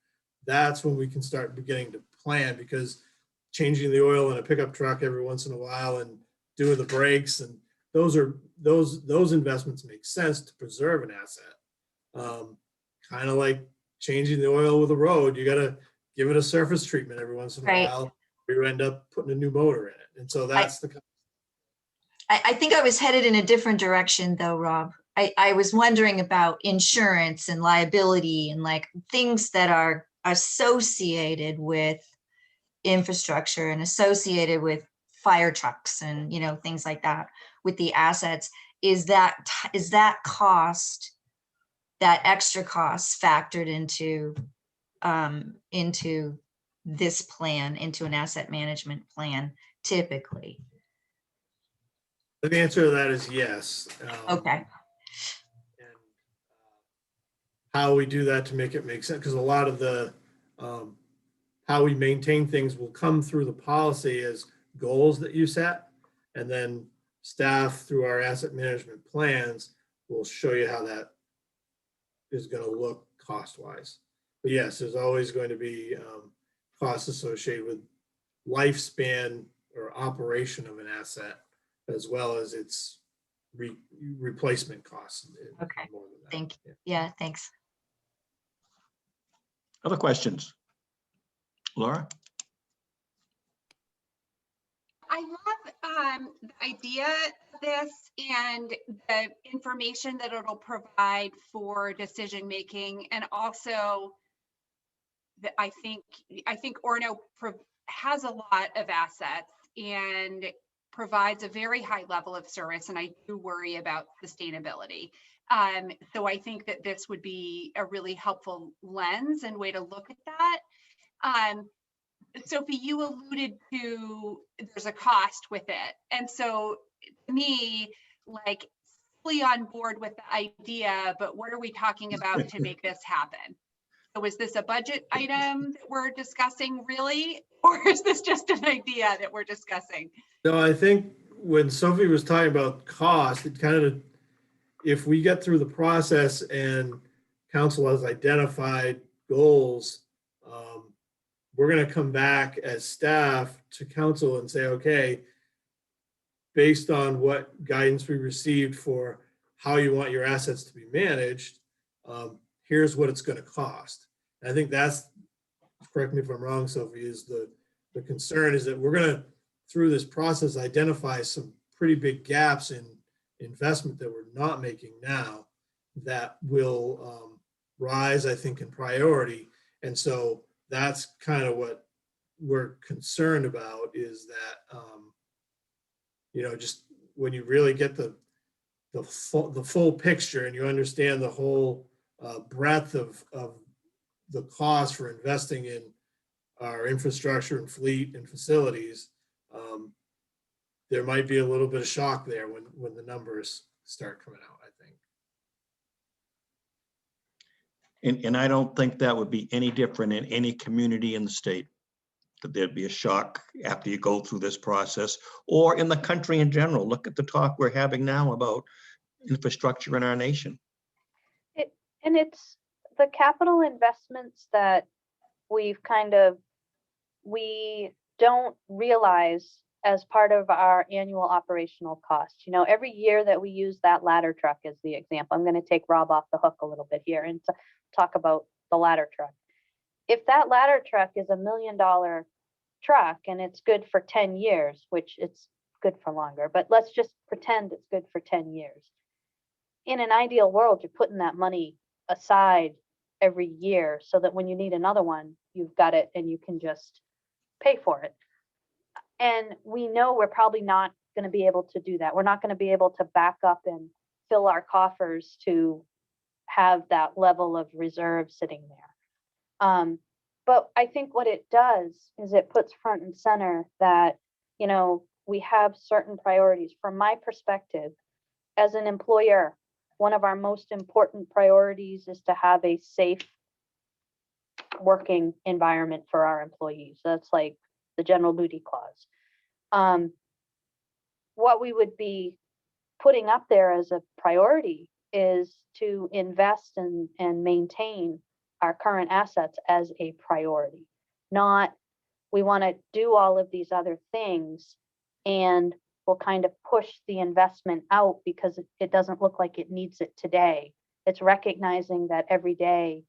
that's when we can start beginning to plan, because changing the oil in a pickup truck every once in a while and doing the brakes, and those investments make sense to preserve an asset. Kind of like changing the oil with a road, you got to give it a surface treatment every once in a Right. while, or you end up putting a new motor in it. And so that's I think I was headed in a different direction though, Rob. I was wondering about insurance and liability and like things that are associated with infrastructure and associated with fire trucks and, you know, things like that with the assets. Is that cost, that extra cost factored into this plan, into an asset management plan typically? the answer to that is yes. Okay. And how we do that to make it make sense, because a lot of the how we maintain things will come through the policy as goals that you set, and then staff through our asset management plans will show you how that is going to look cost wise. But yes, there's always going to be costs associated with lifespan or operation of an asset, as well as its replacement costs. Okay. More than that. Thank you. Yeah, thanks. Other questions? Laura? I love the idea of this and the information that it'll provide for decision making, and also that I think Orono has a lot of assets and provides a very high level of service, and I do worry about sustainability. So I think that this would be a really helpful lens and way to look at that. Sophie, you alluded to there's a cost with it. And so to me, like, fully on board with the idea, but what are we talking about to make this happen? So is this a budget item that we're discussing really? Or is this just an idea that we're discussing? No, I think when Sophie was talking about cost, it kind of, if we get through the process and council has identified goals, we're going to come back as staff to council and say, okay, based on what guidance we received for how you want your assets to be managed, here's what it's going to cost. And I think that's, correct me if I'm wrong, Sophie, is the concern is that we're going to, through this process, identify some pretty big gaps in investment that we're not making now that will rise, I think, in priority. And so that's kind of what we're concerned about, is that, you know, just when you really get the full picture and you understand the whole breadth of the cost for investing in our infrastructure and fleet and facilities, there might be a little bit of shock there when the numbers start coming out, I think. And I don't think that would be any different in any community in the state, that there'd be a shock after you go through this process, or in the country in general. Look at the talk we're having now about infrastructure in our nation. And it's the capital investments that we don't realize as part of our annual operational cost. You know, every year that we use that ladder truck as the example, I'm going to take Rob off the hook a little bit here and talk about the ladder truck. If that ladder truck is $1 million truck and it's good for 10 years, which it's good for longer, but let's just pretend it's good for 10 years. In an ideal world, you're putting that money aside every year so that when you need another one, you've got it and you can just pay for it. And we know we're probably not going to be able to do that. We're not going to be able to back up and fill our coffers to have that level of reserve sitting there. But I think what it does is it puts front and center that, you know, we have certain priorities. From my perspective, as an employer, one of our most important priorities is to have a safe working environment for our employees. That's like the general duty clause. What we would be putting up there as a priority is to invest and maintain our current assets as a priority, not we want to do all of these other things and we'll kind of push the investment out because it doesn't look like it needs it today. It's recognizing that every day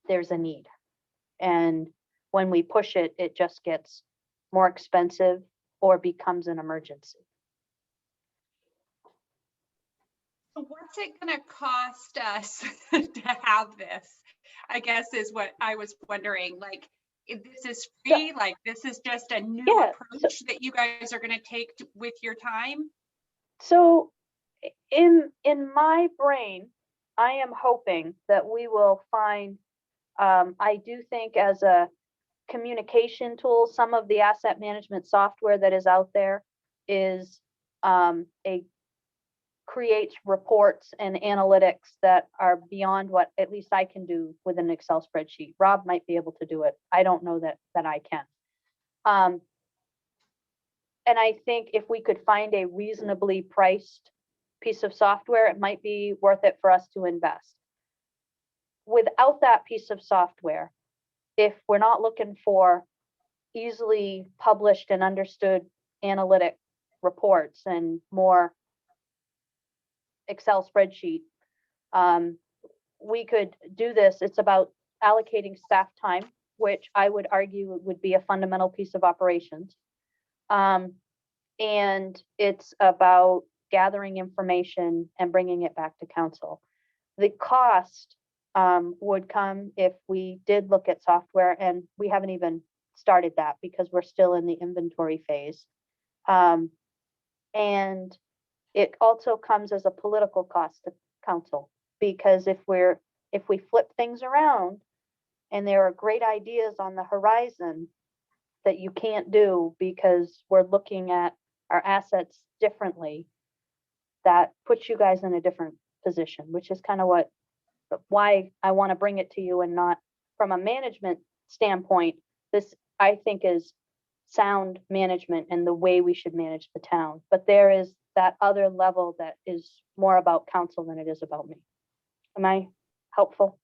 there's a need. And when we push it, it just gets more expensive or becomes an emergency. So what's it gonna cost us to have this? I guess is what I was wondering, like, if this is free, like this is just a new Yeah, approach that you guys are gonna take with your time? So in my brain, I am hoping that we will find, I do think as a communication tool, some of the asset management software that is out there is creates reports and analytics that are beyond what at least I can do with an Excel spreadsheet. Rob might be able to do it. I don't know that I can. And I think if we could find a reasonably priced piece of software, it might be worth it for us to invest. Without that piece of software, if we're not looking for easily published and understood analytic reports and more Excel spreadsheet, we could do this. It's about allocating staff time, which I would argue would be a fundamental piece of operations. And it's about gathering information and bringing it back to council. The cost would come if we did look at software, and we haven't even started that because we're still in the inventory phase. And it also comes as a political cost to council, because if we flip things around and there are great ideas on the horizon that you can't do because we're looking at our assets differently, that puts you guys in a different position, which is kind of why I want to bring it to you, and not from a management standpoint. This, I think, is sound management and the way we should manage the town. But there is that other level that is more about council than it is about me. Am I helpful?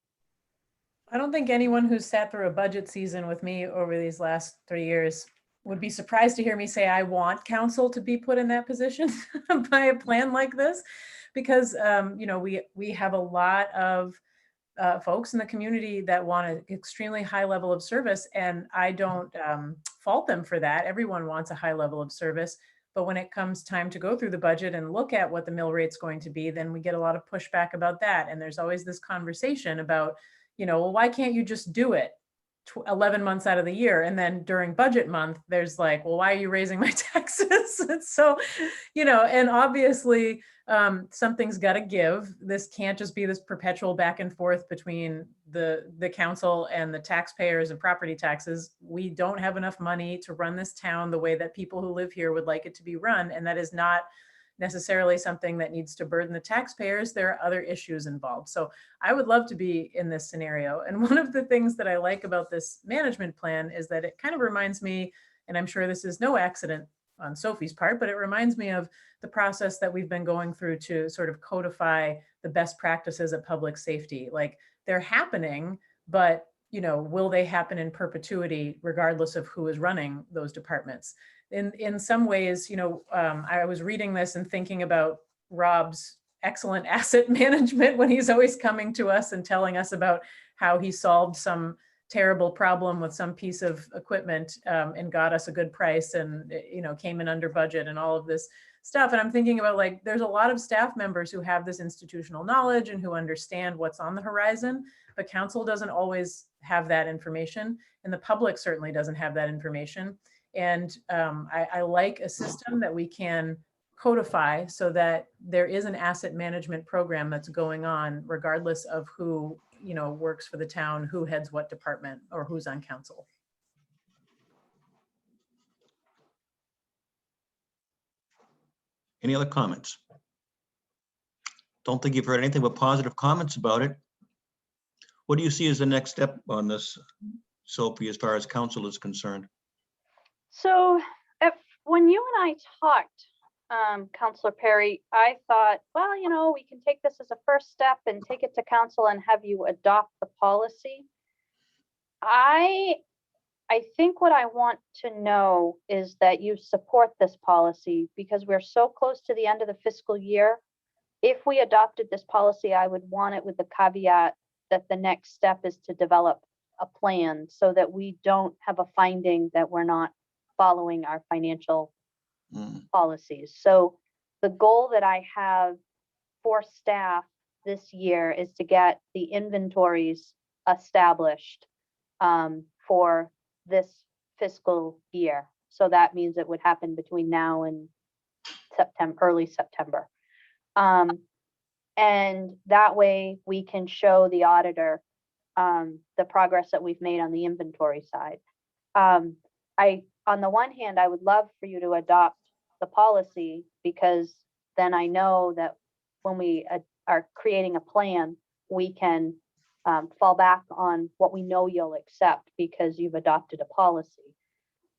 I don't think anyone who's sat through a budget season with me over these last 3 years would be surprised to hear me say I want council to be put in that position by a plan like this, because we have a lot of folks in the community that want an extremely high level of service, and I don't fault them for that. Everyone wants a high level of service, but when it comes time to go through the budget and look at what the mill rate's going to be, then we get a lot of pushback about that. And there's always this conversation about, well, why can't you just do it 11 months out of the year? And then during budget month, there's like, well, why are you raising my taxes? So, and obviously something's got to give. This can't just be this perpetual back and forth between the council and the taxpayers and property taxes. We don't have enough money to run this town the way that people who live here would like it to be run. And that is not necessarily something that needs to burden the taxpayers. There are other issues involved. So I would love to be in this scenario. And one of the things that I like about this management plan is that it kind of reminds me, and I'm sure this is no accident on Sophie's part, but it reminds me of the process that we've been going through to sort of codify the best practices of public safety. Like, they're happening, but will they happen in perpetuity regardless of who is running those departments? In some ways, I was reading this and thinking about Rob's excellent asset management when he's always coming to us and telling us about how he solved some terrible problem with some piece of equipment and got us a good price and, came in under budget and all of this stuff. And I'm thinking about, like, there's a lot of staff members who have this institutional knowledge and who understand what's on the horizon, but council doesn't always have that information. And the public certainly doesn't have that information. And I like a system that we can codify so that there is an asset management program that's going on regardless of who, works for the town, who heads what department, or who's on council. Any other comments? Don't think you've heard anything but positive comments about it. What do you see as the next step on this, Sophie, as far as council is concerned? So when you and I talked Counselor Perry, I thought, well, you know, we can take this as a first step and take it to council and have you adopt the policy. I think what I want to know is that you support this policy because we're so close to the end of the fiscal year. If we adopted this policy, I would want it with the caveat that the next step is to develop a plan so that we don't have a finding that we're not following our financial policies. So the goal that I have for staff this year is to get the inventories established for this fiscal year. So that means it would happen between now and September, early September. And that way we can show the auditor the progress that we've made on the inventory side. On the one hand, I would love for you to adopt the policy because then I know that when we are creating a plan, we can fall back on what we know you'll accept because you've adopted a policy.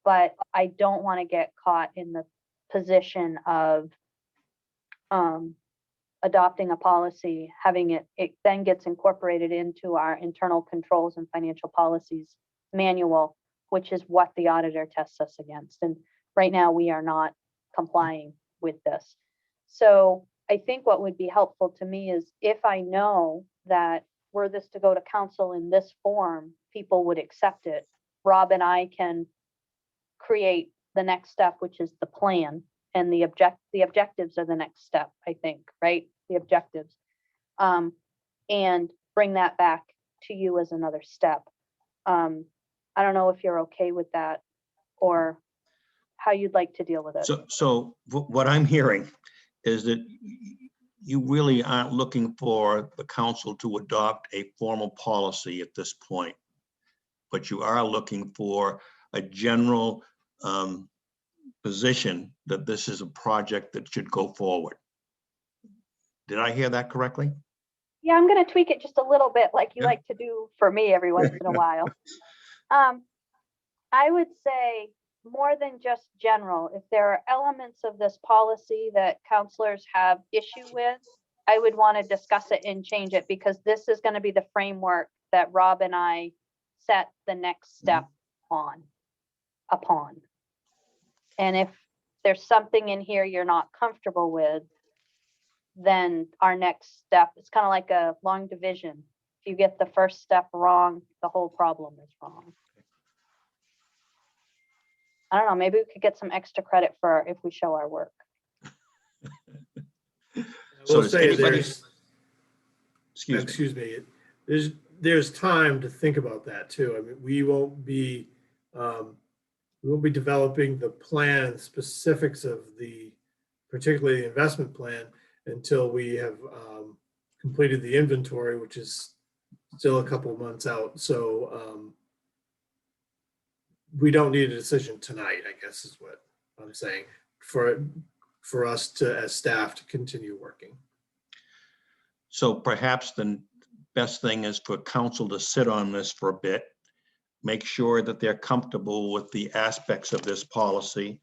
But I don't want to get caught in the position of adopting a policy, having it then gets incorporated into our internal controls and financial policies manual, which is what the auditor tests us against. And right now we are not complying with this. So I think what would be helpful to me is if I know that were this to go to council in this form, people would accept it. Rob and I can create the next step, which is the plan, and the objectives are the next step, I think, right? The objectives. And bring that back to you as another step. I don't know if you're okay with that or how you'd like to deal with it. So what I'm hearing is that you really aren't looking for the council to adopt a formal policy at this point, but you are looking for a general position that this is a project that should go forward. Did I hear that correctly? Yeah, I'm going to tweak it just a little bit like you like to do for me every once in a while. I would say more than just general, if there are elements of this policy that counselors have issue with, I would want to discuss it and change it because this is going to be the framework that Rob and I set the next step upon. And if there's something in here you're not comfortable with, then our next step, it's kind of like a long division. If you get the first step wrong, the whole problem is wrong. I don't know, maybe we could get some extra credit for if we show our work. I So will does say anybody- there's, Excuse me. there's time to think about that too. I mean, we won't be developing the plan specifics of particularly the investment plan until we have completed the inventory, which is still a couple of months out. So we don't need a decision tonight, I guess is what I'm saying, for us to, as staff, to continue working. So perhaps the best thing is for council to sit on this for a bit, make sure that they're comfortable with the aspects of this policy,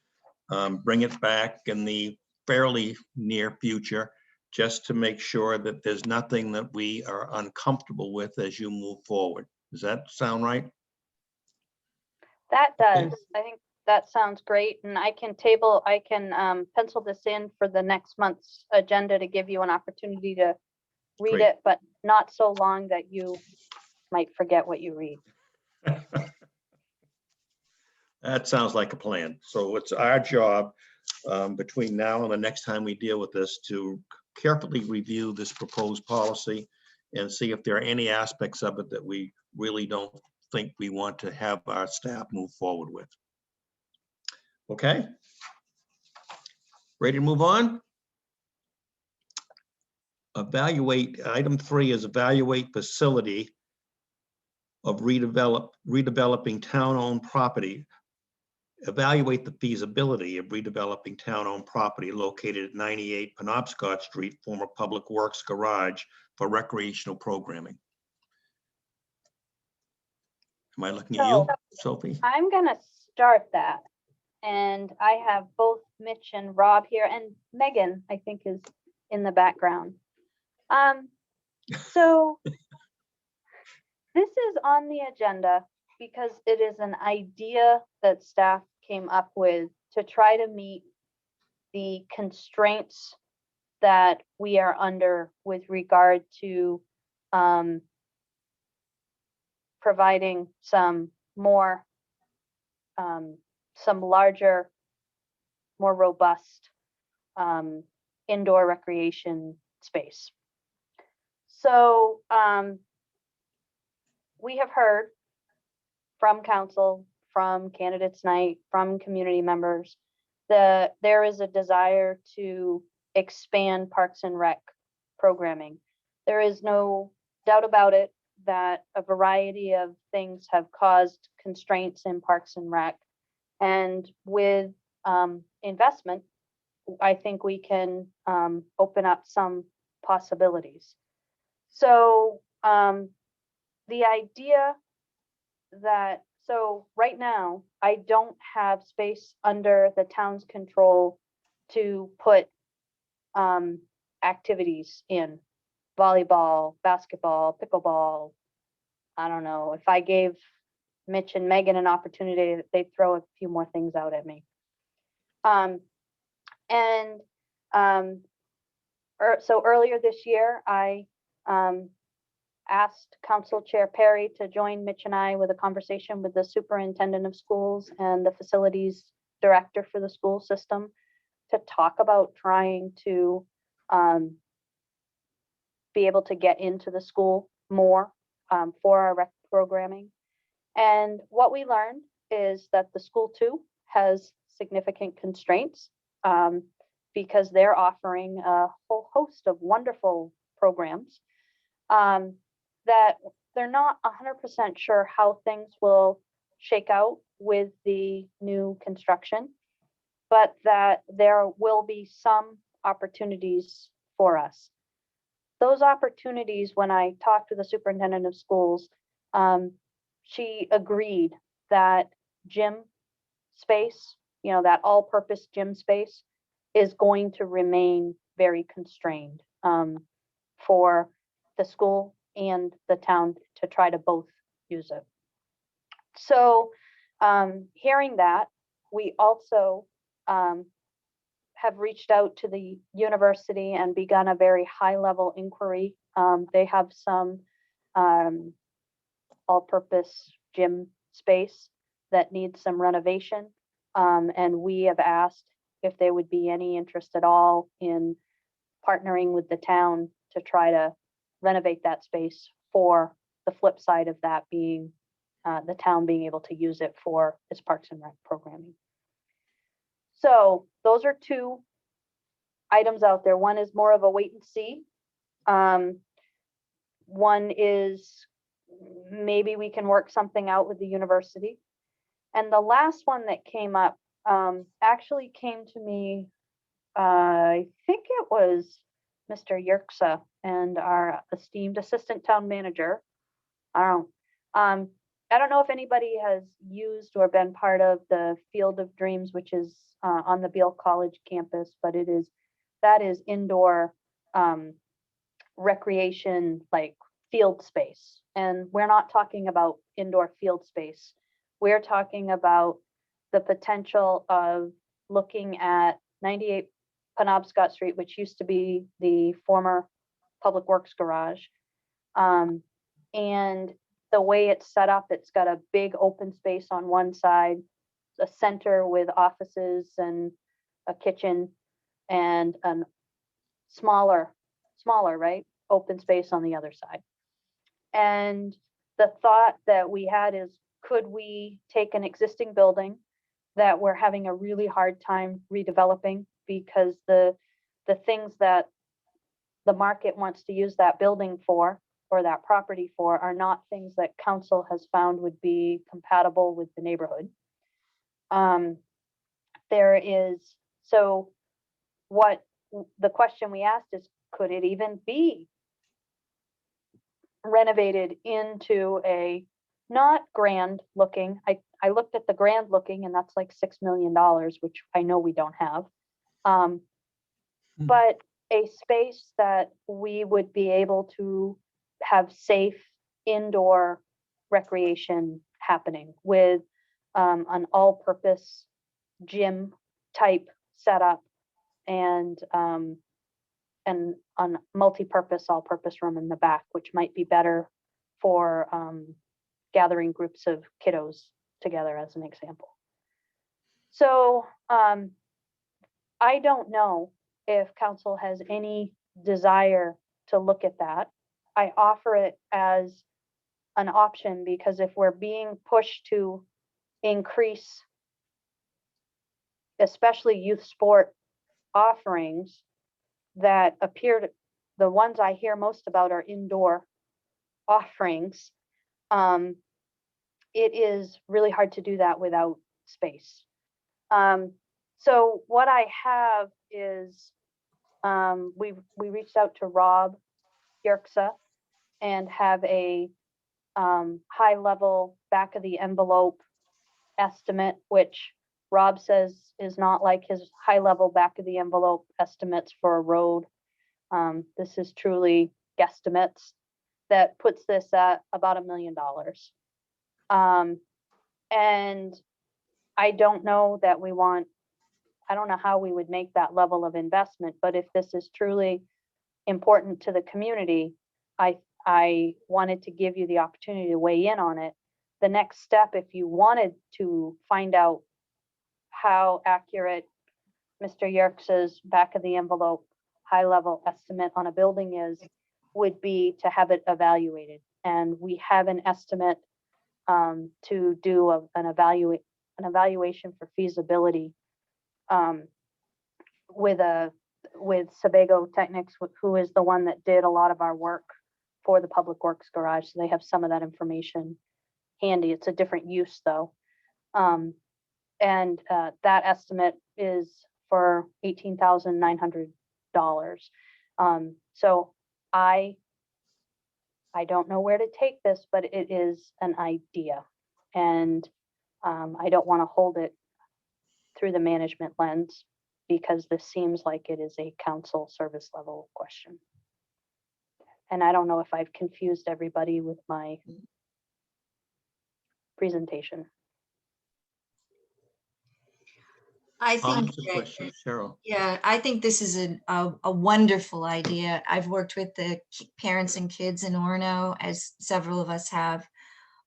bring it back in the fairly near future, just to make sure that there's nothing that we are uncomfortable with as you move forward. Does that sound right? That does. I think that sounds great. And I can pencil this in for the next month's agenda to give you an opportunity to read Great. it, but not so long that you might forget what you read. That sounds like a plan. So it's our job between now and the next time we deal with this to carefully review this proposed policy and see if there are any aspects of it that we really don't think we want to have our staff move forward with. Okay? Ready to move on? Item 3 is evaluate facility of redeveloping town-owned property. Evaluate the feasibility of redeveloping town-owned property located at 98 Penobscot Street, former Public Works Garage, for recreational programming. Am I looking at you, Sophie? I'm going to start that. And I have both Mitch and Rob here, and Megan, I think, is in the background. So this is on the agenda because it is an idea that staff came up with to try to meet the constraints that we are under with regard to providing some more, some larger, more robust indoor recreation space. So we have heard from council, from candidates night, from community members, that there is a desire to expand Parks and Rec programming. There is no doubt about it that a variety of things have caused constraints in Parks and Rec. And with investment, I think we can open up some possibilities. So the idea that, so right now, I don't have space under the town's control to put activities in: volleyball, basketball, pickleball. I don't know, if I gave Mitch and Megan an opportunity, they'd throw a few more things out at me. So earlier this year, I asked Council Chair Perry to join Mitch and I with a conversation with the superintendent of schools and the facilities director for the school system to talk about trying to be able to get into the school more for our rec programming. And what we learned is that the school too has significant constraints because they're offering a whole host of wonderful programs that they're not 100% sure how things will shake out with the new construction, but that there will be some opportunities for us. Those opportunities, when I talked to the superintendent of schools, she agreed that gym space, you know, that all-purpose gym space is going to remain very constrained for the school and the town to try to both use it. So hearing that, we also have reached out to the university and begun a very high-level inquiry. They have some all-purpose gym space that needs some renovation. And we have asked if there would be any interest at all in partnering with the town to try to renovate that space, for the flip side of that being the town being able to use it for its Parks and Rec programming. So those are two items out there. One is more of a wait and see. One is maybe we can work something out with the university. And the last one that came up actually came to me, I think it was Mr. Yerksa and our esteemed assistant town manager. I don't know if anybody has used or been part of the Field of Dreams, which is on the Beale College campus, but that is indoor recreation, like field space. And we're not talking about indoor field space. We're talking about the potential of looking at 98 Penobscot Street, which used to be the former Public Works garage. And the way it's set up, it's got a big open space on one side, a center with offices and a kitchen, and a smaller, right, open space on the other side. And the thought that we had is, could we take an existing building that we're having a really hard time redeveloping, because the things that the market wants to use that building for, or that property for, are not things that council has found would be compatible with the neighborhood. So what the question we asked is, could it even be renovated into a not grand looking? I looked at the grand looking, and that's like $6 million, which I know we don't have. But a space that we would be able to have safe indoor recreation happening with an all-purpose gym type setup and a multi-purpose, all-purpose room in the back, which might be better for gathering groups of kiddos together, as an example. So I don't know if council has any desire to look at that. I offer it as an option because if we're being pushed to increase, especially youth sport offerings that appear to, the ones I hear most about are indoor offerings. It is really hard to do that without space. So what I have is we reached out to Rob Yerxa and have a high level back of the envelope estimate, which Rob says is not like his high level back of the envelope estimates for a road. This is truly guesstimates that puts this at about $1 million. And I don't know that we want, I don't know how we would make that level of investment, but if this is truly important to the community, I wanted to give you the opportunity to weigh in on it. The next step, if you wanted to find out how accurate Mr. Yerx's back of the envelope high level estimate on a building is, would be to have it evaluated. And we have an estimate to do an evaluation for feasibility with Sebago Technics, who is the one that did a lot of our work for the Public Works Garage. So they have some of that information handy. It's a different use though. And that estimate is for $18,900. So I don't know where to take this, but it is an idea. And I don't want to hold it through the management lens because this seems like it is a council service level question. And I don't know if I've confused everybody with my presentation. I think, That's a question, Cheryl. yeah, I think this is a wonderful idea. I've worked with the parents and kids in Orono, as several of us have,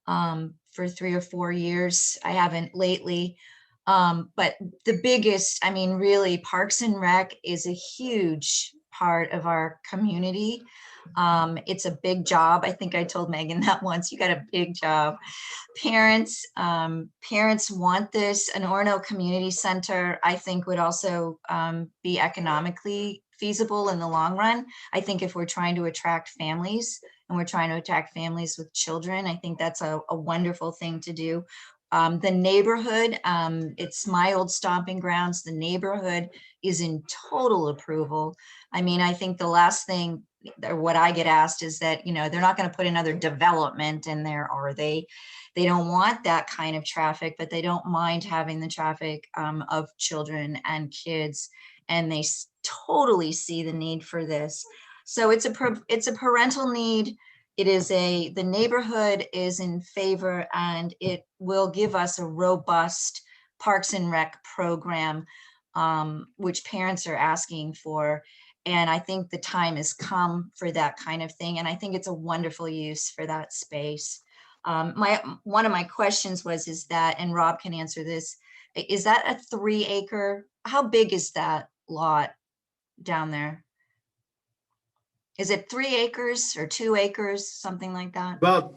for 3 or 4 years. I haven't lately. But the biggest, I mean, really, Parks and Rec is a huge part of our community. It's a big job. I think I told Megan that once. You got a big job. Parents want this. An Orono Community Center, I think, would also be economically feasible in the long run. I think if we're trying to attract families and we're trying to attract families with children, I think that's a wonderful thing to do. The neighborhood, it's my old stomping grounds. The neighborhood is in total approval. I mean, I think the last thing, or what I get asked is that, you know, they're not going to put another development in there, or they don't want that kind of traffic, but they don't mind having the traffic of children and kids, and they totally see the need for this. So it's a parental need. It is the neighborhood is in favor, and it will give us a robust Parks and Rec program, which parents are asking for. And I think the time has come for that kind of thing. And I think it's a wonderful use for that space. One of my questions is that, and Rob can answer this, is that a 3 acre? How big is that lot down there? Is it 3 acres or 2 acres, something like that? About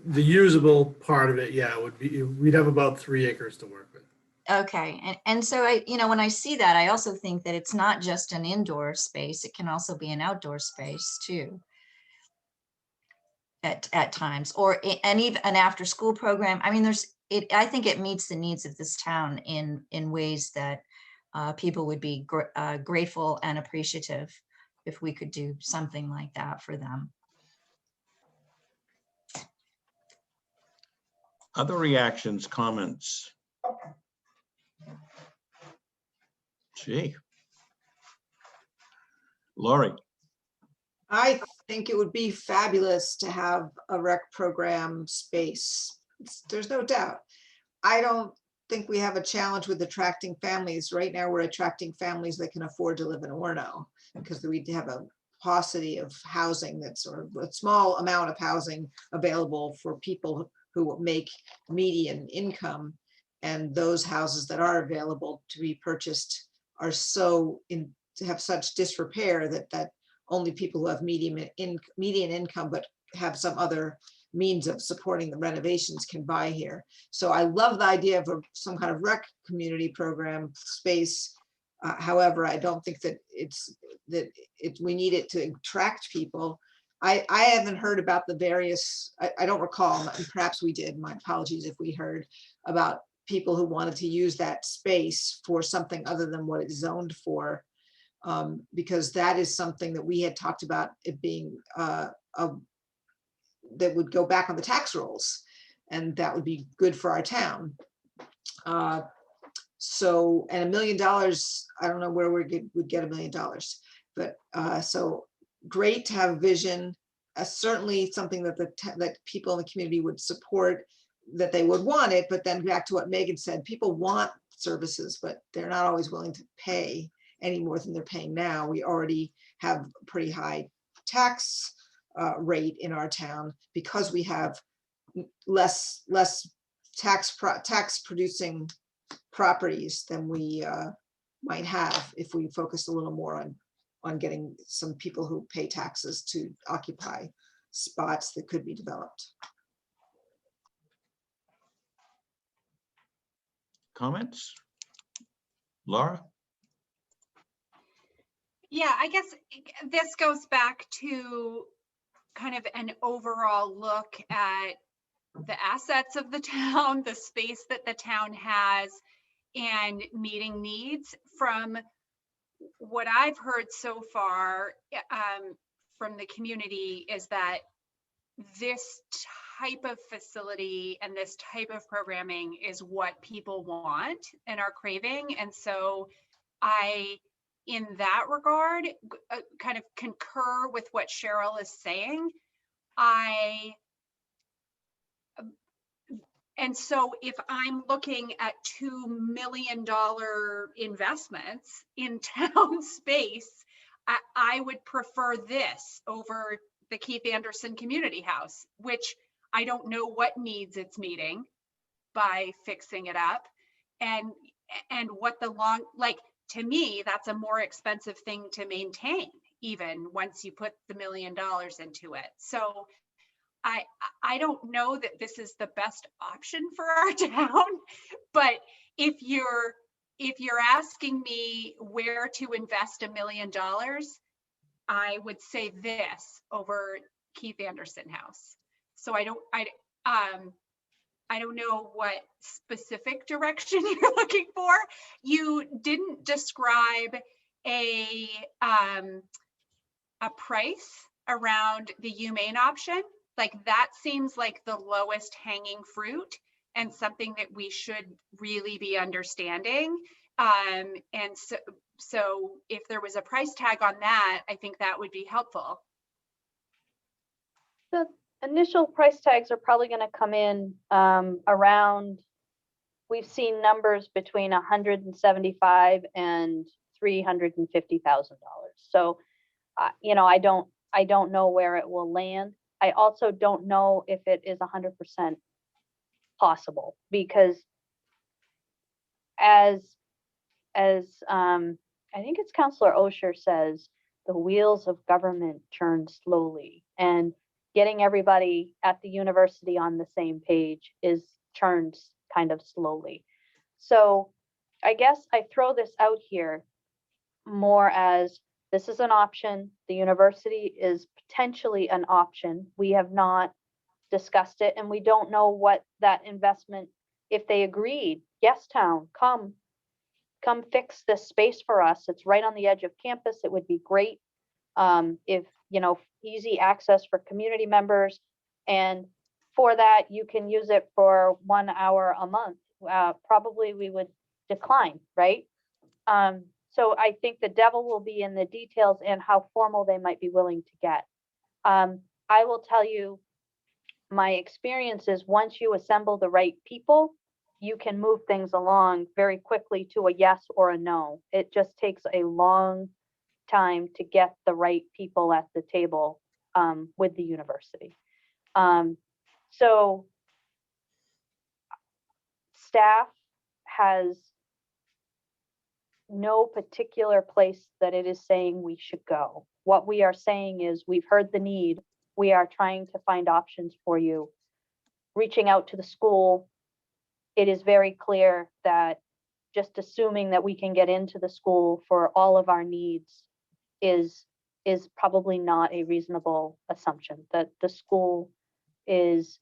the usable part of it, yeah, we'd have about 3 acres to work with. Okay, and so when I see that, I also think that it's not just an indoor space; it can also be an outdoor space too. At times, and even an after-school program. I mean, I think it meets the needs of this town in ways that people would be grateful and appreciative if we could do something like that for them. Other reactions, comments? Gee. Lori, I think it would be fabulous to have a rec program space. There's no doubt. I don't think we have a challenge with attracting families. Right now, we're attracting families that can afford to live in Orono because we have a paucity of housing that's, or a small amount of housing available for people who make median income. And those houses that are available to be purchased are so to have such disrepair that only people who have median income but have some other means of supporting the renovations can buy here. So I love the idea of some kind of rec community program space. However, I don't think that we need it to attract people. I haven't heard about the various, I don't recall, and perhaps we did, my apologies if we heard about people who wanted to use that space for something other than what it's zoned for. Because that is something that we had talked about it being that would go back on the tax rolls, and that would be good for our town. So, and $1 million, I don't know where we would get $1 million, but so great to have vision. Certainly something that that people in the community would support, that they would want it. But then back to what Megan said, people want services, but they're not always willing to pay any more than they're paying now. We already have a pretty high tax rate in our town because we have less tax producing properties than we might have if we focus a little more on getting some people who pay taxes to occupy spots that could be developed. comments? Laura? Yeah, I guess this goes back to kind of an overall look at the assets of the town, the space that the town has, and meeting needs. From what I've heard so far from the community is that this type of facility and this type of programming is what people want and are craving. And so I, in that regard, kind of concur with what Cheryl is saying. And so if I'm looking at $2 million investments in town space, I would prefer this over the Keith Anderson Community House, which I don't know what needs it's meeting by fixing it up. And what the to me, that's a more expensive thing to maintain, even once you put the $1 million into it. So I don't know that this is the best option for our town, but if you're asking me where to invest $1 million, I would say this over Keith Anderson House. So I don't know what specific direction you're looking for. You didn't describe a price around the humane option. Like, that seems like the lowest hanging fruit and something that we should really be understanding. And so if there was a price tag on that, I think that would be helpful. The initial price tags are probably going to come in around, we've seen numbers between $175,000 and $350,000. So, I don't know where it will land. I also don't know if it is 100% possible, because as I think it's Councillor Osher says, the wheels of government turn slowly, and getting everybody at the university on the same page turns kind of slowly. So I guess I throw this out here more as, this is an option. The university is potentially an option. We have not discussed it, and we don't know what that investment, if they agreed, yes, town, come fix this space for us. It's right on the edge of campus. It would be great if, easy access for community members. And for that, you can use it for 1 hour a month. Probably we would decline, right? So I think the devil will be in the details and how formal they might be willing to get. I will tell you, my experience is once you assemble the right people, you can move things along very quickly to a yes or a no. It just takes a long time to get the right people at the table with the university. So staff has no particular place that it is saying we should go. What we are saying is we've heard the need. We are trying to find options for you. Reaching out to the school, it is very clear that just assuming that we can get into the school for all of our needs is probably not a reasonable assumption, that the school is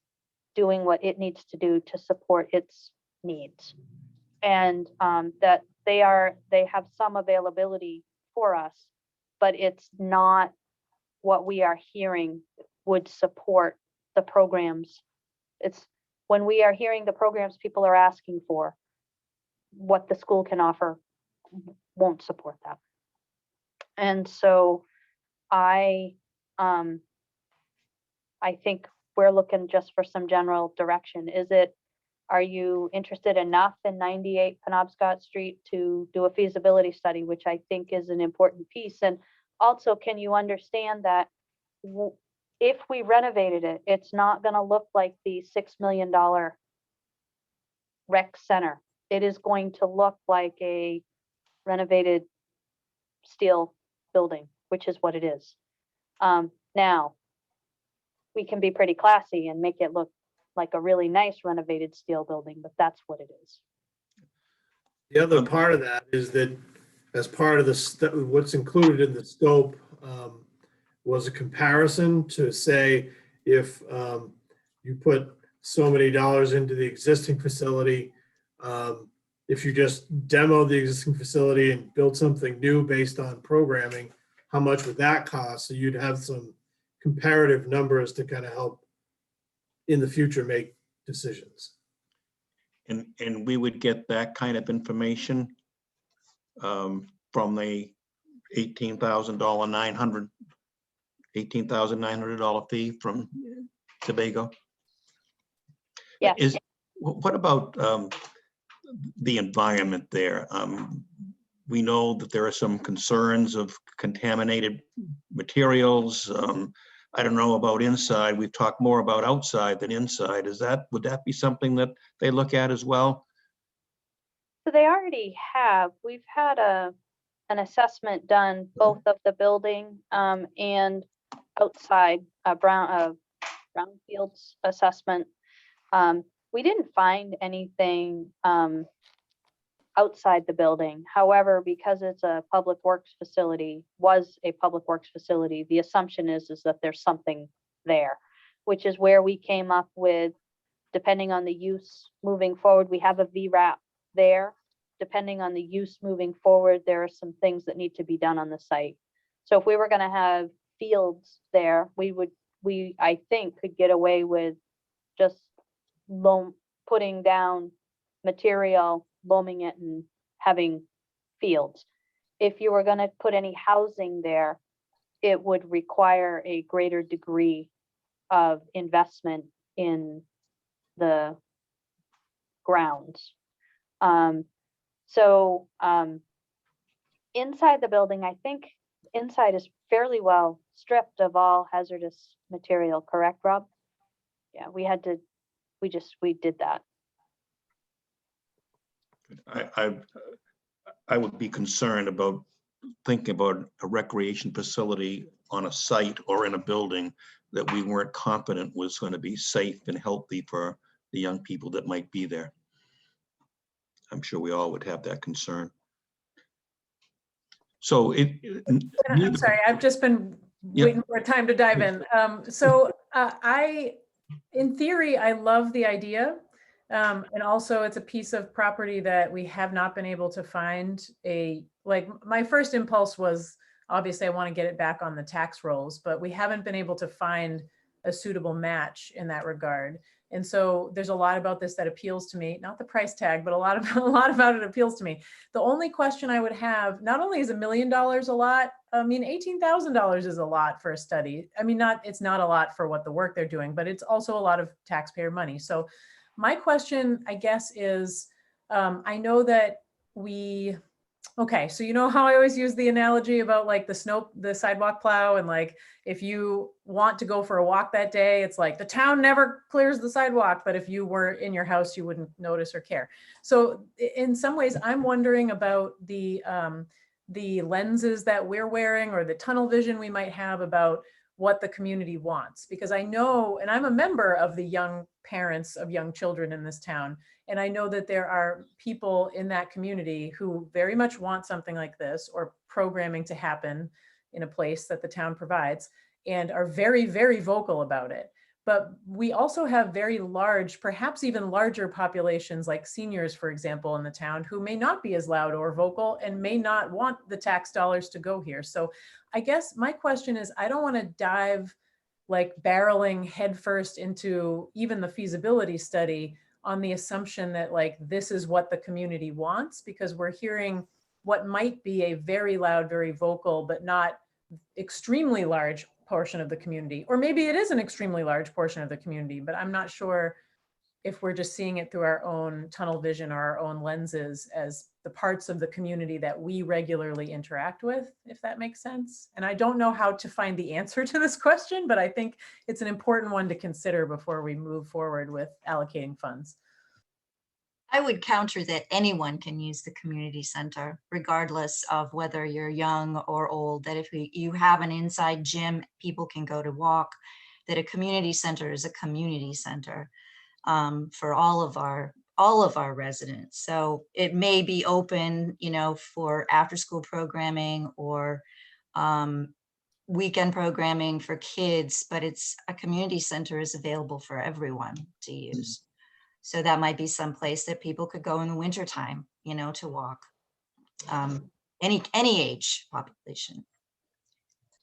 doing what it needs to do to support its needs. And that they have some availability for us, but it's not what we are hearing would support the programs. It's when we are hearing the programs people are asking for, what the school can offer won't support that. And so I think we're looking just for some general direction. Are you interested enough in 98 Penobscot Street to do a feasibility study, which I think is an important piece? And also, can you understand that if we renovated it, it's not going to look like the $6 million rec center. It is going to look like a renovated steel building, which is what it is. Now, we can be pretty classy and make it look like a really nice renovated steel building, but that's what it is. The other part of that is that as part of what's included in the scope was a comparison to say if you put so many dollars into the existing facility, if you just demo the existing facility and build something new based on programming, how much would that cost? So you'd have some comparative numbers to kind of help in the future make decisions. And we would get that kind of information from the $18,900 fee from Tobago. Yes. What about the environment there? We know that there are some concerns of contaminated materials. I don't know about inside. We've talked more about outside than inside. Would that be something that they look at as well? So they already have. We've had an assessment done, both of the building and outside brownfields assessment. We didn't find anything outside the building. However, because it's a public works facility, the assumption is that there's something there, which is where we came up with, depending on the use moving forward, we have a VRAP there. Depending on the use moving forward, there are some things that need to be done on the site. So if we were going to have fields there, we I think could get away with just putting down material, loaming it, and having fields. If you were going to put any housing there, it would require a greater degree of investment in the grounds. So inside the building, I think inside is fairly well stripped of all hazardous material, correct, Rob? Yeah, we did that. I would be concerned about thinking about a recreation facility on a site or in a building that we weren't confident was going to be safe and healthy for the young people that might be there. I'm sure we all would have that concern. So I'm sorry, I've just been waiting for time to dive in. In theory, I love the idea. And also it's a piece of property that we have not been able to find my first impulse was, obviously I want to get it back on the tax rolls, but we haven't been able to find a suitable match in that regard. And so there's a lot about this that appeals to me, not the price tag, but a lot about it appeals to me. The only question I would have, not only is $1 million a lot, I mean, $18,000 is a lot for a study. I mean, it's not a lot for what the work they're doing, but it's also a lot of taxpayer money. So my question, I guess, is, I know that okay, so you know how I always use the analogy about like the sidewalk plow, and like, if you want to go for a walk that day, it's like the town never clears the sidewalk, but if you were in your house, you wouldn't notice or care. So in some ways, I'm wondering about the lenses that we're wearing, or the tunnel vision we might have about what the community wants. Because I know, and I'm a member of the young parents of young children in this town, and I know that there are people in that community who very much want something like this, or programming to happen in a place that the town provides, and are very, very vocal about it. But we also have very large, perhaps even larger populations, like seniors, for example, in the town, who may not be as loud or vocal and may not want the tax dollars to go here. So I guess my question is, I don't want to dive like barreling headfirst into even the feasibility study on the assumption that like this is what the community wants, because we're hearing what might be a very loud, very vocal, but not extremely large portion of the community. Or maybe it is an extremely large portion of the community, but I'm not sure if we're just seeing it through our own tunnel vision or our own lenses as the parts of the community that we regularly interact with, if that makes sense. And I don't know how to find the answer to this question, but I think it's an important one to consider before we move forward with allocating funds. I would counter that anyone can use the community center, regardless of whether you're young or old, that if you have an inside gym, people can go to walk, that a community center is a community center for all of our residents. So it may be open, for after school programming or weekend programming for kids, but it's a community center is available for everyone to use. So that might be some place that people could go in the wintertime, to walk, any age population.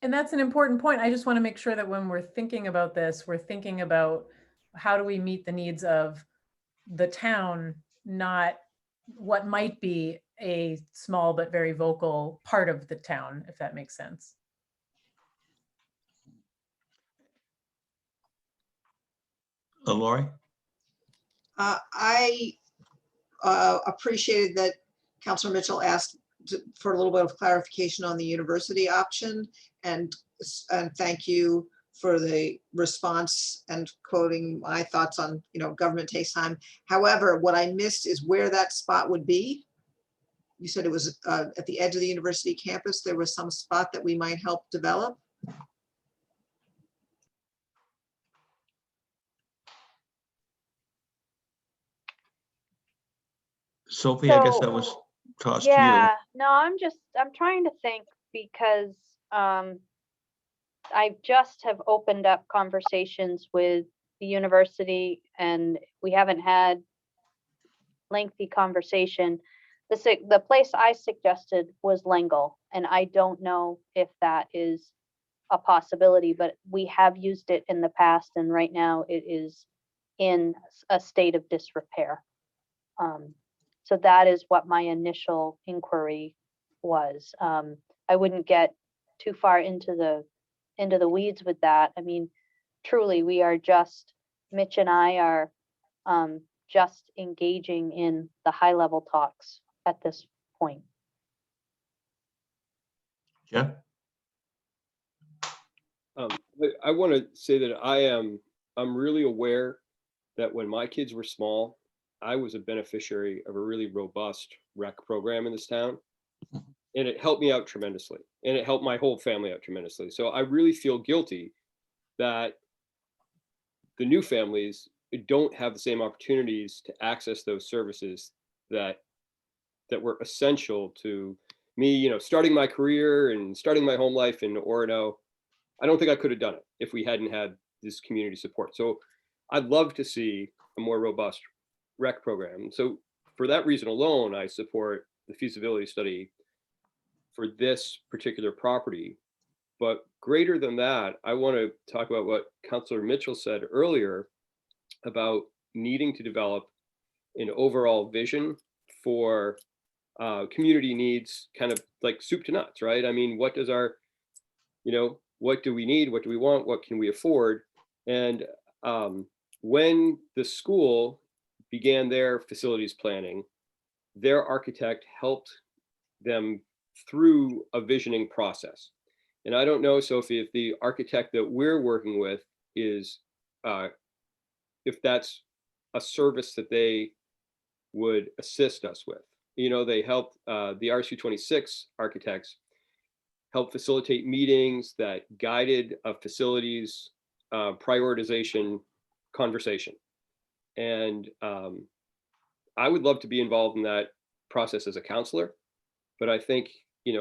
And that's an important point. I just want to make sure that when we're thinking about this, we're thinking about how do we meet the needs of the town, not what might be a small but very vocal part of the town, if that makes sense. Lori? I appreciated that Councilor Mitchell asked for a little bit of clarification on the university option, and thank you for the response and quoting my thoughts on, government takes time. However, what I missed is where that spot would be. You said it was at the edge of the university campus. There was some spot that we might help develop. Sophie, I guess that was tossed to you. Yeah, no, I'm trying to think, because I just have opened up conversations with the university, and we haven't had lengthy conversation. The place I suggested was Langle, and I don't know if that is a possibility, but we have used it in the past, and right now it is in a state of disrepair. So that is what my initial inquiry was. I wouldn't get too far into the weeds with that. I mean, truly, Mitch and I are just engaging in the high level talks at this point. Jeff? I want to say that I'm really aware that when my kids were small, I was a beneficiary of a really robust rec program in this town, and it helped me out tremendously, and it helped my whole family out tremendously. So I really feel guilty that the new families don't have the same opportunities to access those services that were essential to me, starting my career and starting my home life in Orono. I don't think I could have done it if we hadn't had this community support. So I'd love to see a more robust rec program. So for that reason alone, I support the feasibility study for this particular property. But greater than that, I want to talk about what Councilor Mitchell said earlier about needing to develop an overall vision for community needs, kind of like soup to nuts, right? I mean, what does our, what do we need? What do we want? What can we afford? And when the school began their facilities planning, their architect helped them through a visioning process. And I don't know, Sophie, if the architect that we're working with is, if that's a service that they would assist us with. They helped, the RC26 architects help facilitate meetings that guided a facilities prioritization conversation. And I would love to be involved in that process as a counselor, but I think,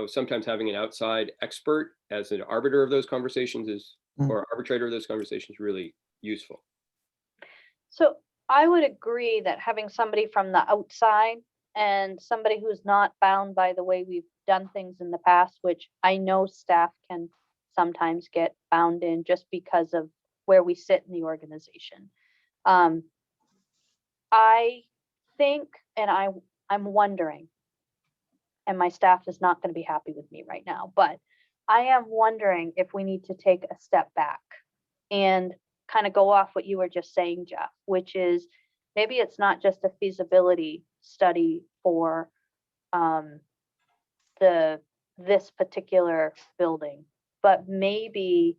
sometimes having an outside expert as an arbiter of those conversations is, or arbitrator of those conversations, really useful. So I would agree that having somebody from the outside and somebody who's not bound by the way we've done things in the past, which I know staff can sometimes get bound in just because of where we sit in the organization. I think, and I'm wondering, and my staff is not going to be happy with me right now, but I am wondering if we need to take a step back and kind of go off what you were just saying, Jeff, which is maybe it's not just a feasibility study for this particular building, but maybe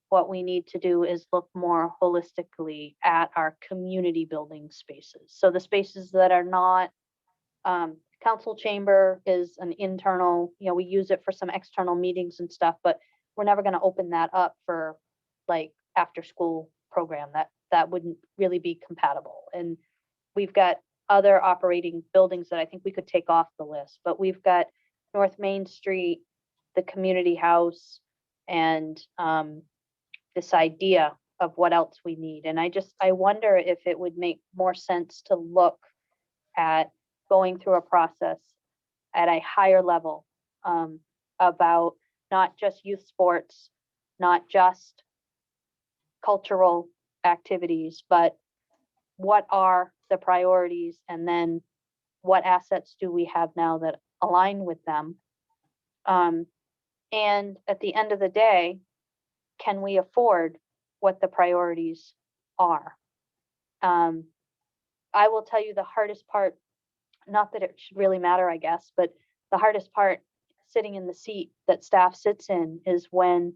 what we need to do is look more holistically at our community building spaces. So the spaces that are not, council chamber is an internal, we use it for some external meetings and stuff, but we're never going to open that up for like after school program. That wouldn't really be compatible. And we've got other operating buildings that I think we could take off the list, but we've got North Main Street, the community house, and this idea of what else we need. And I wonder if it would make more sense to look at going through a process at a higher level about not just youth sports, not just cultural activities, but what are the priorities, and then what assets do we have now that align with them? And at the end of the day, can we afford what the priorities are? I will tell you the hardest part, not that it should really matter, I guess, but the hardest part sitting in the seat that staff sits in is when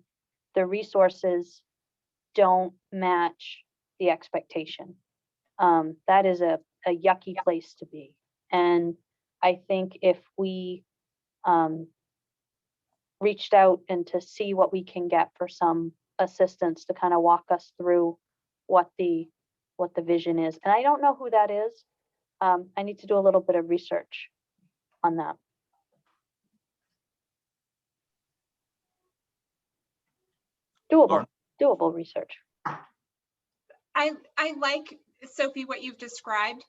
the resources don't match the expectation. That is a yucky place to be. And I think if we reached out and to see what we can get for some assistance to kind of walk us through what the vision is. And I don't know who that is. I need to do a little bit of research on that. Doable research. I like, Sophie, what you've described.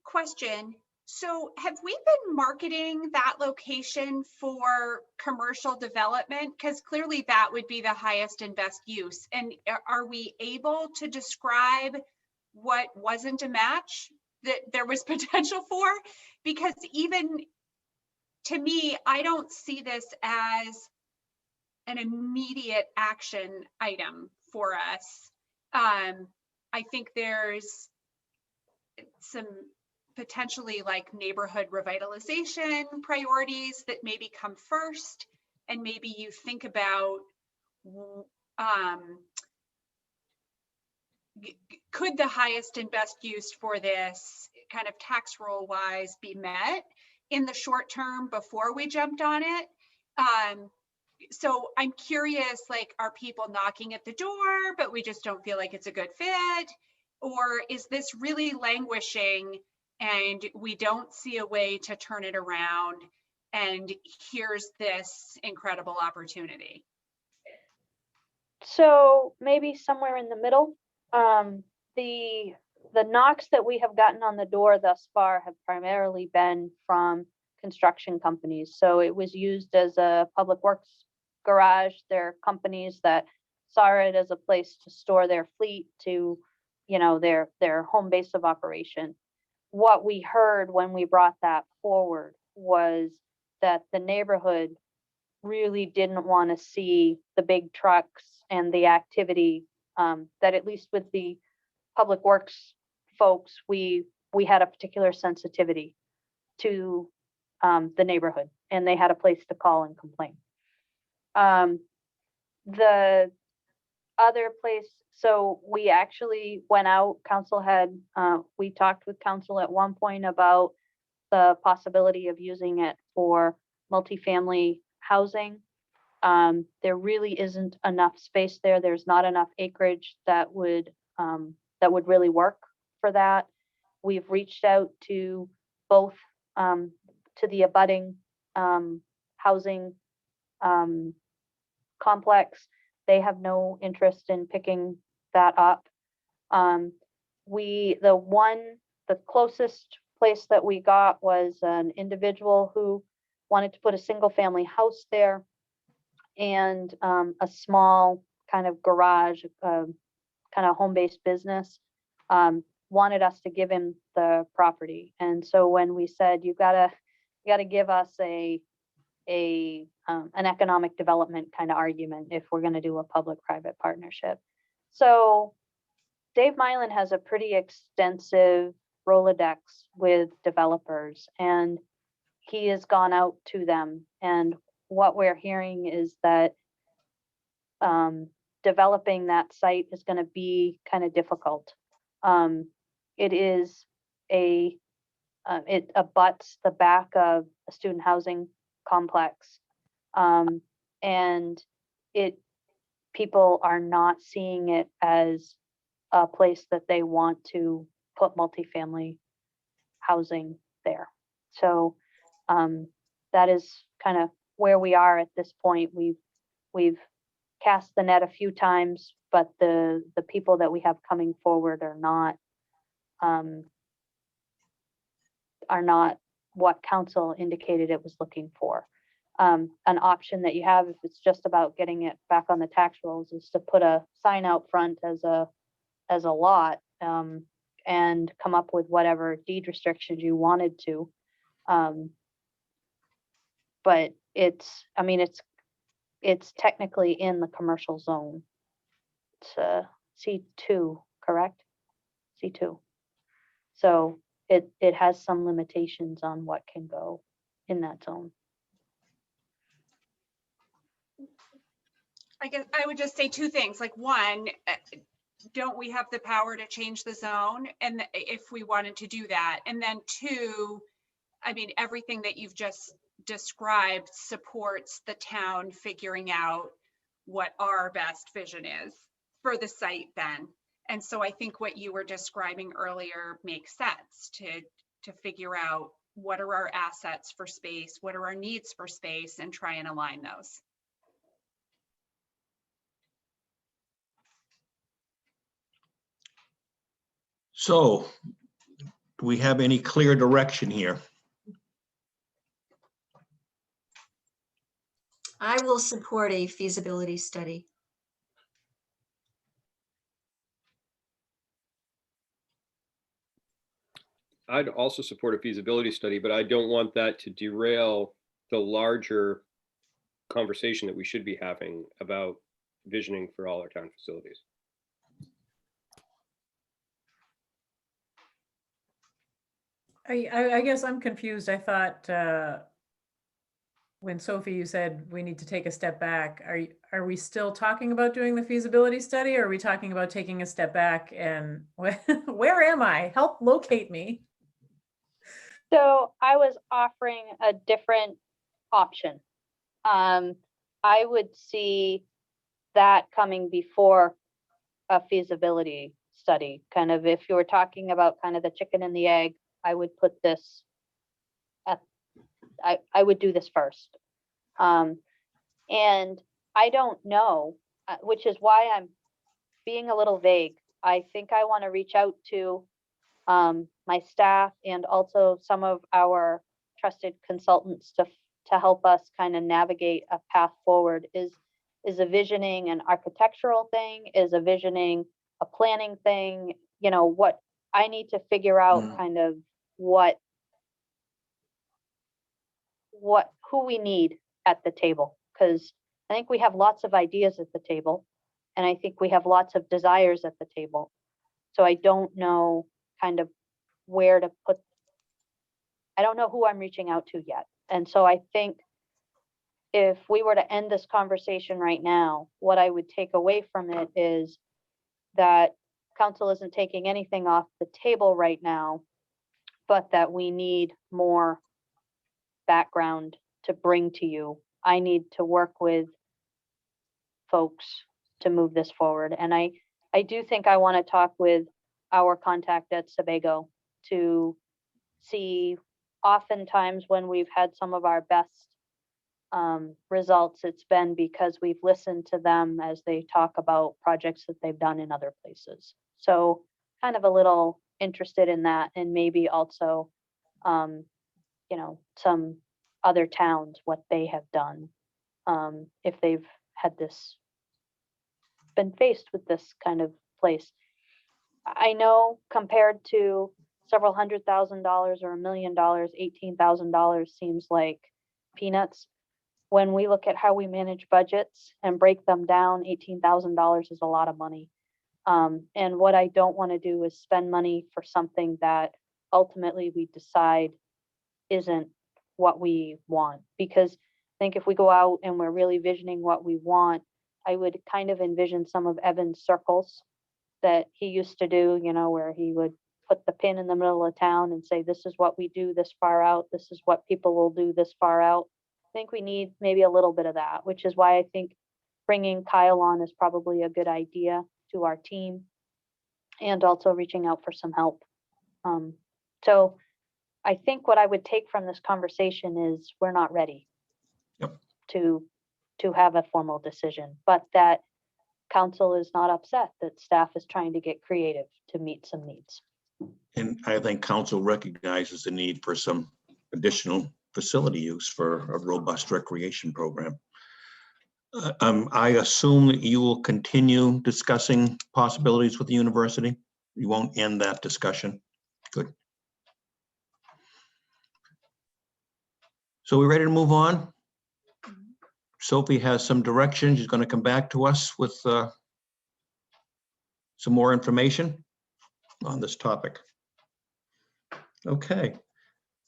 Question. So have we been marketing that location for commercial development? Because clearly that would be the highest and best use. And are we able to describe what wasn't a match that there was potential for? Because even to me, I don't see this as an immediate action item for us. I think there's some potentially like neighborhood revitalization priorities that maybe come first, and maybe you think about could the highest and best use for this kind of tax roll wise be met in the short term before we jumped on it. So I'm curious, like, are people knocking at the door, but we just don't feel like it's a good fit? Or is this really languishing and we don't see a way to turn it around, and here's this incredible opportunity? So maybe somewhere in the middle. The knocks that we have gotten on the door thus far have primarily been from construction companies. So it was used as a public works garage. They're companies that saw it as a place to store their fleet, to, you know, their home base of operation. What we heard when we brought that forward was that the neighborhood really didn't want to see the big trucks and the activity, that at least with the public works folks, we had a particular sensitivity to the neighborhood, and they had a place to call and complain. The other place, so we actually went out, council had, we talked with council at one point about the possibility of using it for multifamily housing. There really isn't enough space there. There's not enough acreage that would really work for that. We've reached out to both, to the abutting housing complex. They have no interest in picking that up. The closest place that we got was an individual who wanted to put a single family house there and a small kind of garage, kind of home-based business, wanted us to give him the property. And so when we said, you gotta give us an economic development kind of argument if we're going to do a public-private partnership. So Dave Mylan has a pretty extensive Rolodex with developers, and he has gone out to them. And what we're hearing is that developing that site is going to be kind of difficult. It is it abuts the back of a student housing complex, and people are not seeing it as a place that they want to put multifamily housing there. So that is kind of where we are at this point. We've cast the net a few times, but the people that we have coming forward are not what council indicated it was looking for. An option that you have, if it's just about getting it back on the tax rolls, is to put a sign out front as a lot, and come up with whatever deed restrictions you wanted to. But it's technically in the commercial zone. It's C2, correct? C2. So it has some limitations on what can go in that zone. I guess I would just say two things. Like, one, don't we have the power to change the zone? And if we wanted to do that, and then two, I mean, everything that you've just described supports the town figuring out what our best vision is for the site then. And so I think what you were describing earlier makes sense, to figure out what are our assets for space, what are our needs for space, and try and align those. So do we have any clear direction here? I will support a feasibility study. I'd also support a feasibility study, but I don't want that to derail the larger conversation that we should be having about visioning for all our town facilities. I guess I'm confused. I thought when Sophie, you said we need to take a step back, are we still talking about doing the feasibility study, or are we talking about taking a step back? And where am I? Help locate me. So I was offering a different option. I would see that coming before a feasibility study. Kind of, if you were talking about kind of the chicken and the egg, I would put this at, I would do this first. And I don't know, which is why I'm being a little vague. I think I want to reach out to my staff and also some of our trusted consultants to to help us kind of navigate a path forward. Is a visioning an architectural thing? Is a visioning a planning thing? You know, what I need to figure out kind of who we need at the table, because I think we have lots of ideas at the table, and I think we have lots of desires at the table. So I don't know kind of where to put, I don't know who I'm reaching out to yet. And so I think if we were to end this conversation right now, what I would take away from it is that council isn't taking anything off the table right now, but that we need more background to bring to you. I need to work with folks to move this forward. And I do think I want to talk with our contact at Sebago to see, oftentimes when we've had some of our best results, it's been because we've listened to them as they talk about projects that they've done in other places. So kind of a little interested in that, and maybe also, you know, some other towns, what they have done, if they've had this, been faced with this kind of place. I know compared to several $100,000 or $1 million, $18,000 seems like peanuts. When we look at how we manage budgets and break them down, $18,000 is a lot of money. And what I don't want to do is spend money for something that ultimately we decide isn't what we want. Because I think if we go out and we're really visioning what we want, I would kind of envision some of Evan's circles that he used to do, you know, where he would put the pin in the middle of town and say, this is what we do this far out. This is what people will do this far out. I think we need maybe a little bit of that, which is why I think bringing Kyle on is probably a good idea to our team, and also reaching out for some help. So I think what I would take from this conversation is we're not ready Yep. to have a formal decision, but that council is not upset, that staff is trying to get creative to meet some needs. And I think council recognizes the need for some additional facility use for a robust recreation program. I assume that you will continue discussing possibilities with the university. You won't end that discussion. Good. So we're ready to move on? Sophie has some direction. She's going to come back to us with some more information on this topic. Okay.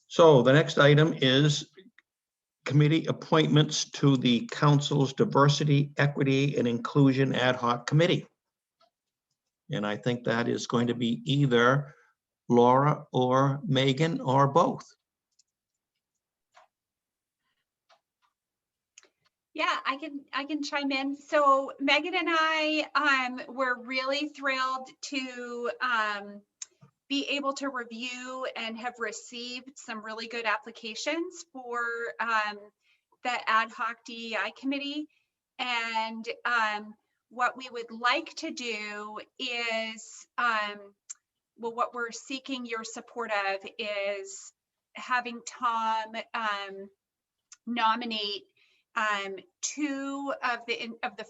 So the next item is committee appointments to the council's Diversity, Equity, and Inclusion Ad Hoc Committee. And I think that is going to be either Laura or Megan or both. Yeah, I can chime in. So Megan and I were really thrilled to be able to review and have received some really good applications for the ad hoc DEI committee. And what we would like to do is, well, what we're seeking your support of is having Tom nominate 2 of the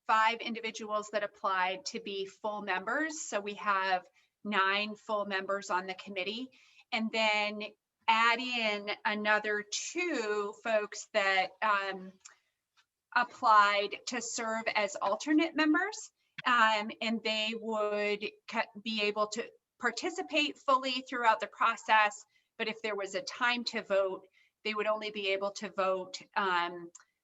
5 individuals that applied to be full members. So we have 9 full members on the committee, and then add in another 2 folks that applied to serve as alternate members, and they would be able to participate fully throughout the process. But if there was a time to vote, they would only be able to vote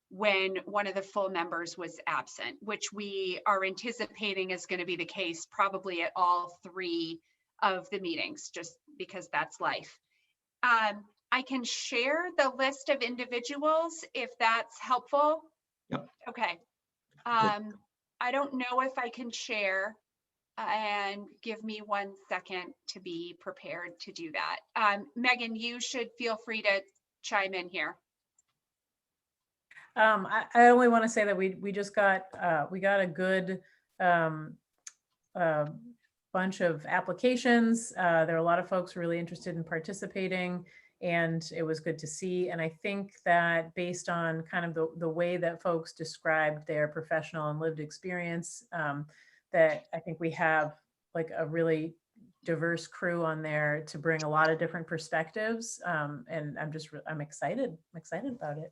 when one of the full members was absent, which we are anticipating is going to be the case probably at all 3 of the meetings, just because that's life. I can share the list of individuals if that's helpful. Yep. Okay. I don't know if I can share, and give me 1 second to be prepared to do that. Megan, you should feel free to chime in here. I only want to say that we just got we got a good bunch of applications. There are a lot of folks really interested in participating, and it was good to see. And I think that based on kind of the way that folks described their professional and lived experience, that I think we have like a really diverse crew on there to bring a lot of different perspectives. And I'm excited. I'm excited about it.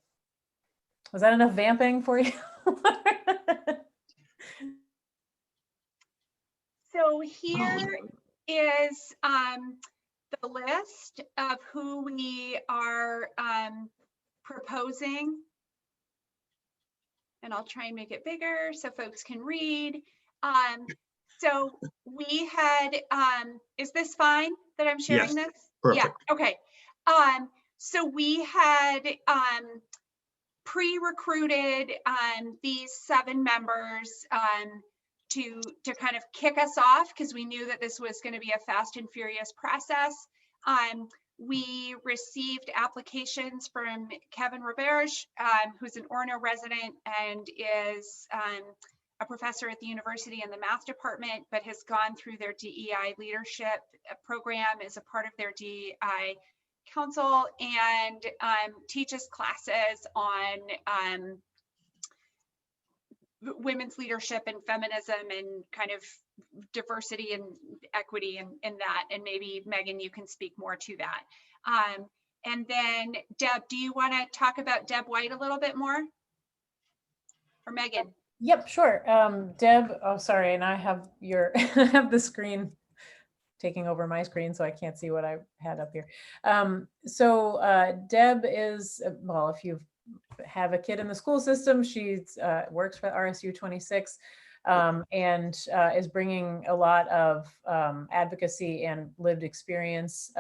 Was that enough vamping for you? So here is the list of who we are proposing. And I'll try and make it bigger so folks can read. So we had, is this fine that I'm sharing Yes, this? perfect. Yeah, okay. So we had pre-recruited these 7 members to kind of kick us off, because we knew that this was going to be a fast and furious process. We received applications from Kevin Roberge, who's an Orono resident and is a professor at the university in the math department, but has gone through their DEI leadership program as a part of their DEI council, and teaches classes on women's leadership and feminism and kind of diversity and equity and that. And maybe Megan, you can speak more to that. And then Deb, do you want to talk about Deb White a little bit more? Or Megan? Yep, sure. Deb, oh, sorry. And I have I have the screen taking over my screen, so I can't see what I had up here. Deb is, well, if you have a kid in the school system, she's works for RSU 26 and is bringing a lot of advocacy and lived experience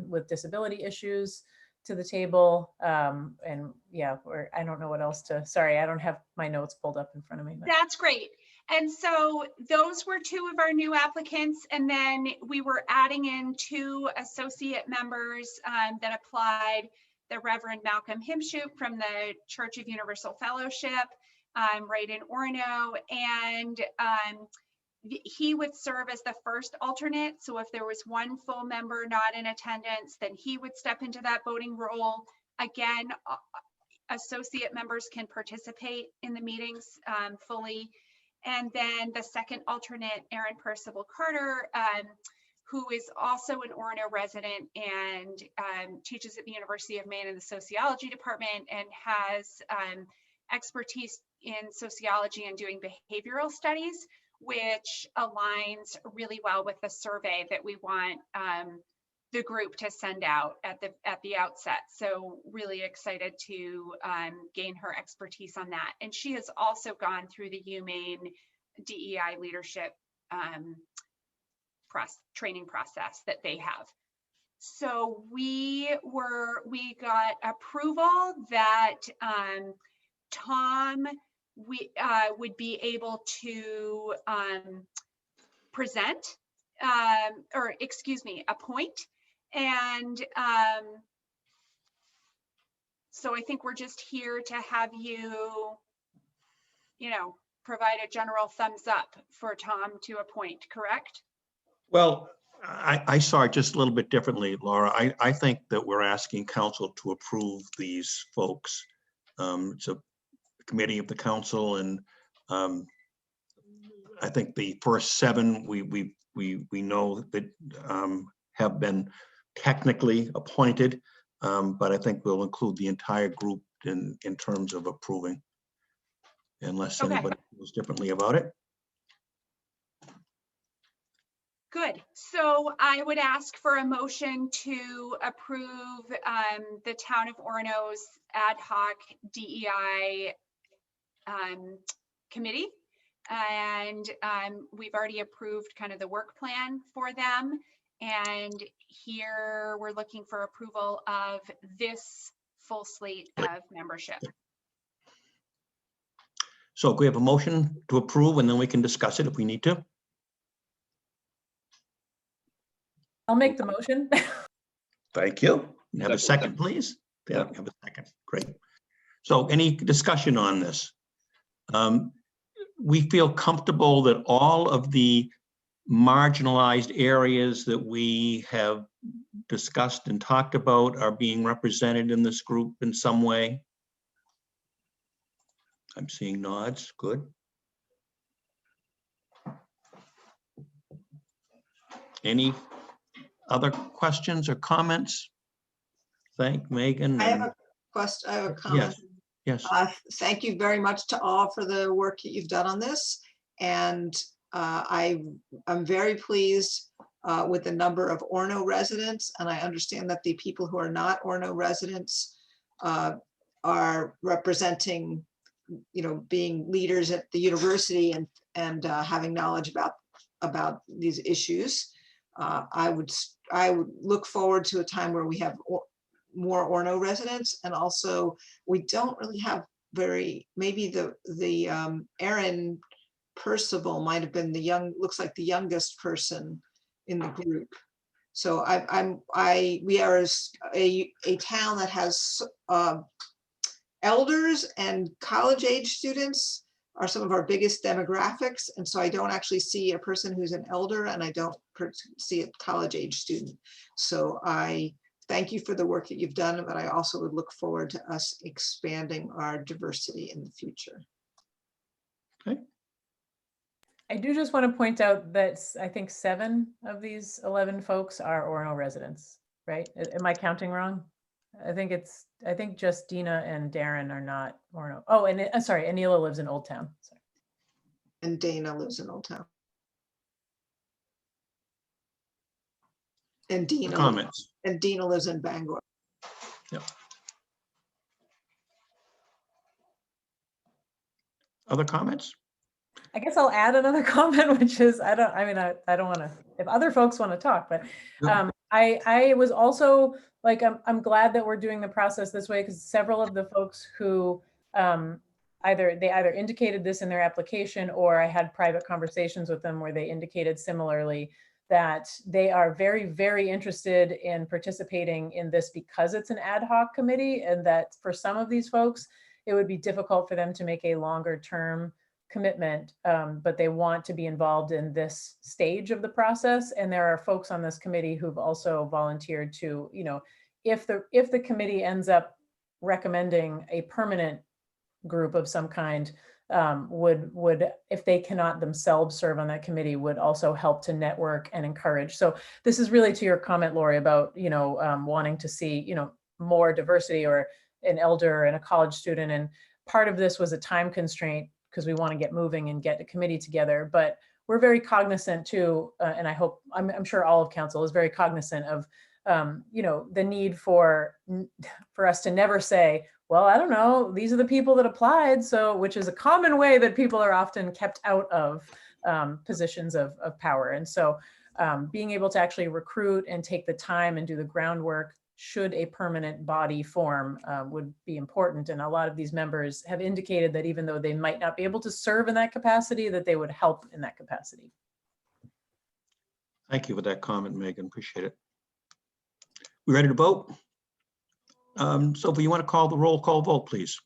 with disability issues to the table. And yeah, I don't know what else to, sorry, I don't have my notes pulled up in front of me. But. That's great. And so those were 2 of our new applicants. And then we were adding in 2 associate members that applied, the Reverend Malcolm Himshoop from the Church of Universal Fellowship, right in Orono. And he would serve as the first alternate. So if there was one full member not in attendance, then he would step into that voting role. Again, associate members can participate in the meetings fully. And then the second alternate, Aaron Percival Carter, who is also an Orono resident and teaches at the University of Maine in the sociology department and has expertise in sociology and doing behavioral studies, which aligns really well with the survey that we want the group to send out at the outset. So really excited to gain her expertise on that. And she has also gone through the UMaine DEI leadership training process that they have. So we got approval that Tom would be able to present, or excuse me, appoint. And so I think we're just here to have you, provide a general thumbs up for Tom to appoint, correct? Well, I saw it just a little bit differently, Laura. I think that we're asking council to approve these folks. It's a committee of the council, and I think the first 7 we know that have been technically appointed, but I think we'll include the entire group in terms of approving, unless anybody feels differently about it. Good. So I would ask for a motion to approve the Town of Orono's ad hoc DEI committee. And we've already approved kind of the work plan for them. And here we're looking for approval of this full slate of membership. So if we have a motion to approve, and then we can discuss it if we need to. I'll make the motion. Thank you. You have a second, please? Yeah, have a second. Great. So any discussion on this? We feel comfortable that all of the marginalized areas that we have discussed and talked about are being represented in this group in some way? I'm seeing nods, good. Any other questions or comments? Thank Megan. I have and- a question, I have a comment. Yes, Thank you very much to all for the work that you've done on this. And I'm very pleased with the number of Orono residents. And I understand that the people who are not Orono residents are representing, you know, being leaders at the university and having knowledge about these issues. I would look forward to a time where we have more Orono residents, and also we don't really have maybe the Aaron Percival might have been looks like the youngest person in the group. So we are a town that has elders, and college age students are some of our biggest demographics. And so I don't actually see a person who's an elder, and I don't see a college age student. So I thank you for the work that you've done, but I also would look forward to us expanding our diversity in the future. I do just want to point out that I think 7 of these 11 folks are Orono residents, right? Am I counting wrong? I think just Dina and Darren are not Orono. Oh, and sorry, Anila lives in Old Town. Sorry. And Dana lives in Old Town. And Dina comments. lives in Bangor. Yep. Other comments? I guess I'll add another comment, which is, I don't want to, if other folks want to talk, but I was also like, I'm glad that we're doing the process this way, because several of the folks who either indicated this in their application, or I had private conversations with them where they indicated similarly that they are very, very interested in participating in this because it's an ad hoc committee, and that for some of these folks, it would be difficult for them to make a longer term commitment, but they want to be involved in this stage of the process. And there are folks on this committee who've also volunteered to, you know, if the committee ends up recommending a permanent group of some kind, would if they cannot themselves serve on that committee, would also help to network and encourage. So this is really to your comment, Lori, about, you know, wanting to see, you know, more diversity, or an elder and a college student. And part of this was a time constraint, because we want to get moving and get a committee together. But we're very cognizant too, and I'm sure all of council is very cognizant of, you know, the need for us to never say, well, I don't know, these are the people that applied. So, which is a common way that people are often kept out of positions of power. And so being able to actually recruit and take the time and do the groundwork should a permanent body form would be important. And a lot of these members have indicated that even though they might not be able to serve in that capacity, that they would help in that capacity. Thank you for that comment, Megan. Appreciate it. We ready to vote? Sophie, you want to call the roll call vote, please?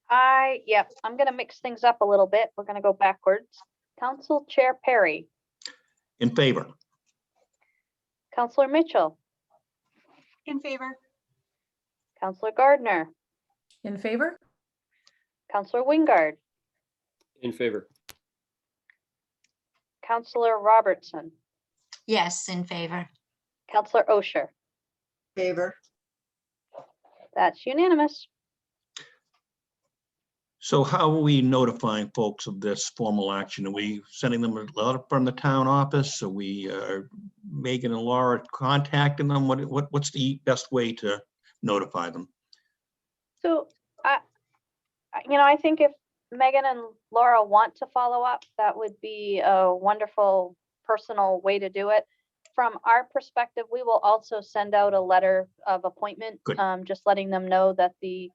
Yep, I'm gonna mix things up a little bit. We're gonna go backwards. Council Chair Perry, In favor? Councilor Mitchell, In favor. Councilor Gardner, In favor? Councilor Wingard, In favor. Councilor Robertson, Yes, in favor. Councilor Osher. Favor. That's unanimous. So how are we notifying folks of this formal action? Are we sending them a letter from the town office? Are we Megan and Laura contacting them? What's the best way to notify them? So, I think if Megan and Laura want to follow up, that would be a wonderful personal way to do it. From our perspective, we will also send out a letter of appointment, Good. Just letting them know that the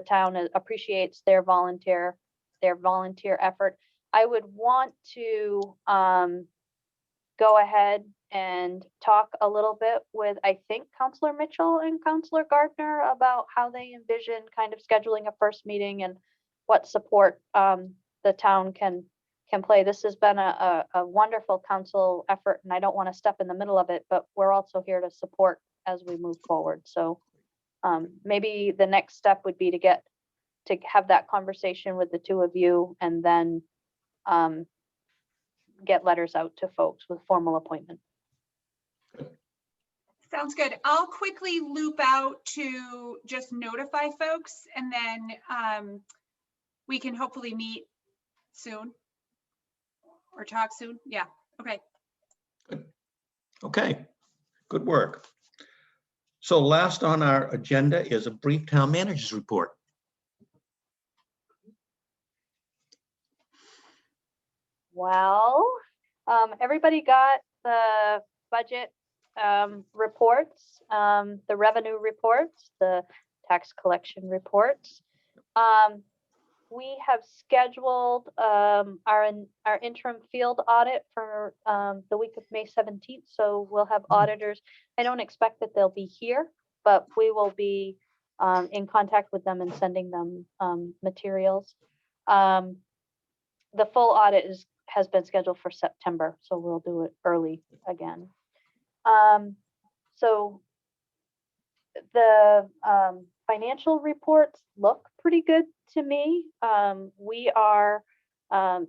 town appreciates their volunteer effort. I would want to go ahead and talk a little bit with, I think, Councilor Mitchell and Councilor Gardner about how they envision kind of scheduling a first meeting and what support the town can can play. This has been a wonderful council effort, and I don't want to step in the middle of it, but we're also here to support as we move forward. So maybe the next step would be to have that conversation with the two of you, and then get letters out to folks with formal appointment. Sounds good. I'll quickly loop out to just notify folks, and then we can hopefully meet soon or talk soon. Yeah, okay. Okay, good work. So last on our agenda is a brief town manager's report. Well, everybody got the budget reports, the revenue reports, the tax collection reports. We have scheduled our interim field audit for the week of May 17th. So we'll have auditors. I don't expect that they'll be here, but we will be in contact with them and sending them materials. The full audit has been scheduled for September, so we'll do it early again. So the financial reports look pretty good to me. We are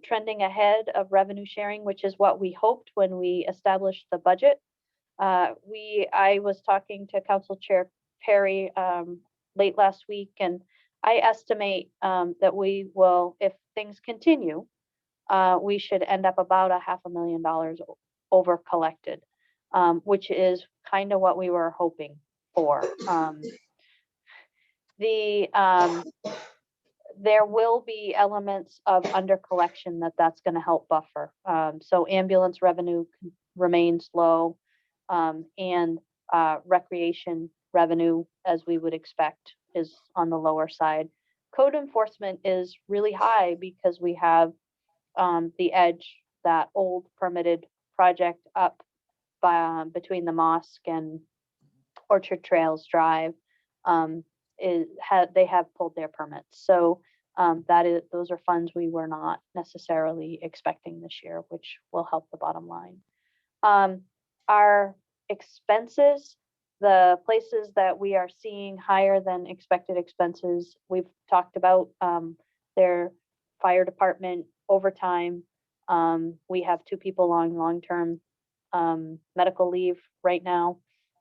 trending ahead of revenue sharing, which is what we hoped when we established the budget. I was talking to Council Chair Perry late last week, and I estimate that we will, if things continue, we should end up about $500,000 over collected, which is kind of what we were hoping for. There will be elements of under collection that's going to help buffer. So ambulance revenue remains low, and recreation revenue, as we would expect, is on the lower side. Code enforcement is really high because we have the edge, that old permitted project up by, between the mosque and Orchard Trails Drive. They have pulled their permits. So those are funds we were not necessarily expecting this year, which will help the bottom line. Our expenses, the places that we are seeing higher than expected expenses, we've talked about their fire department overtime. We have 2 people on long-term medical leave right now.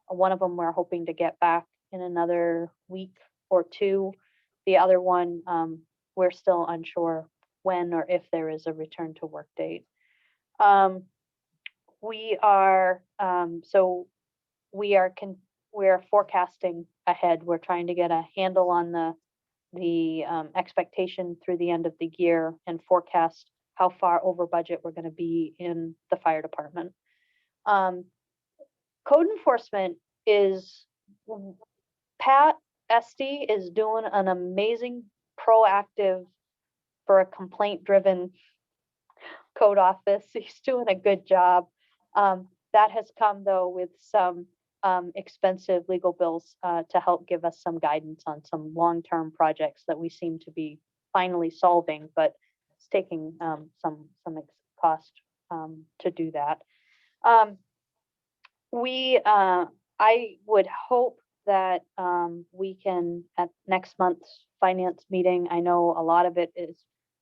One of them we're hoping to get back in another week or 2. The other one, we're still unsure when or if there is a return to work date. We are forecasting ahead. We're trying to get a handle on the expectation through the end of the year and forecast how far over budget we're going to be in the fire department. Code enforcement is, Pat Esty is doing an amazing proactive for a complaint-driven code office. He's doing a good job. That has come though with some expensive legal bills to help give us some guidance on some long-term projects that we seem to be finally solving, but it's taking some cost to do that. I would hope that we can, at next month's finance meeting, I know a lot of it is,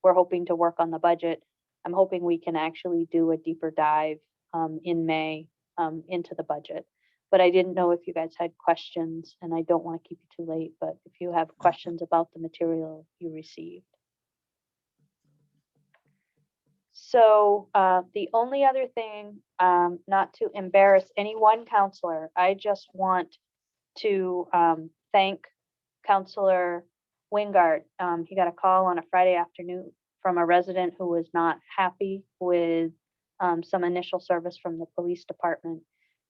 we're hoping to work on the budget. I'm hoping we can actually do a deeper dive in May into the budget. But I didn't know if you guys had questions, and I don't want to keep you too late, but if you have questions about the material you received. So the only other thing, not to embarrass any one counselor, I just want to thank Counselor Wingard. He got a call on a Friday afternoon from a resident who was not happy with some initial service from the police department.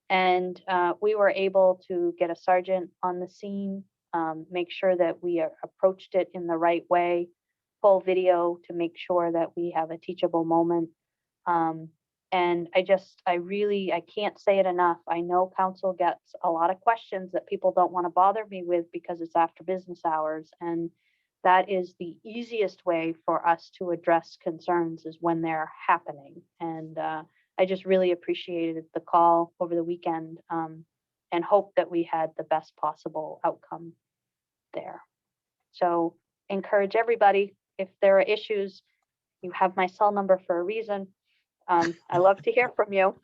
And we were able to get a sergeant on the scene, make sure that we approached it in the right way, pull video to make sure that we have a teachable moment. And I can't say it enough. I know council gets a lot of questions that people don't want to bother me with because it's after business hours. And that is the easiest way for us to address concerns is when they're happening. And I just really appreciated the call over the weekend and hope that we had the best possible outcome there. So encourage everybody, if there are issues, you have my cell number for a reason. I love to hear from you.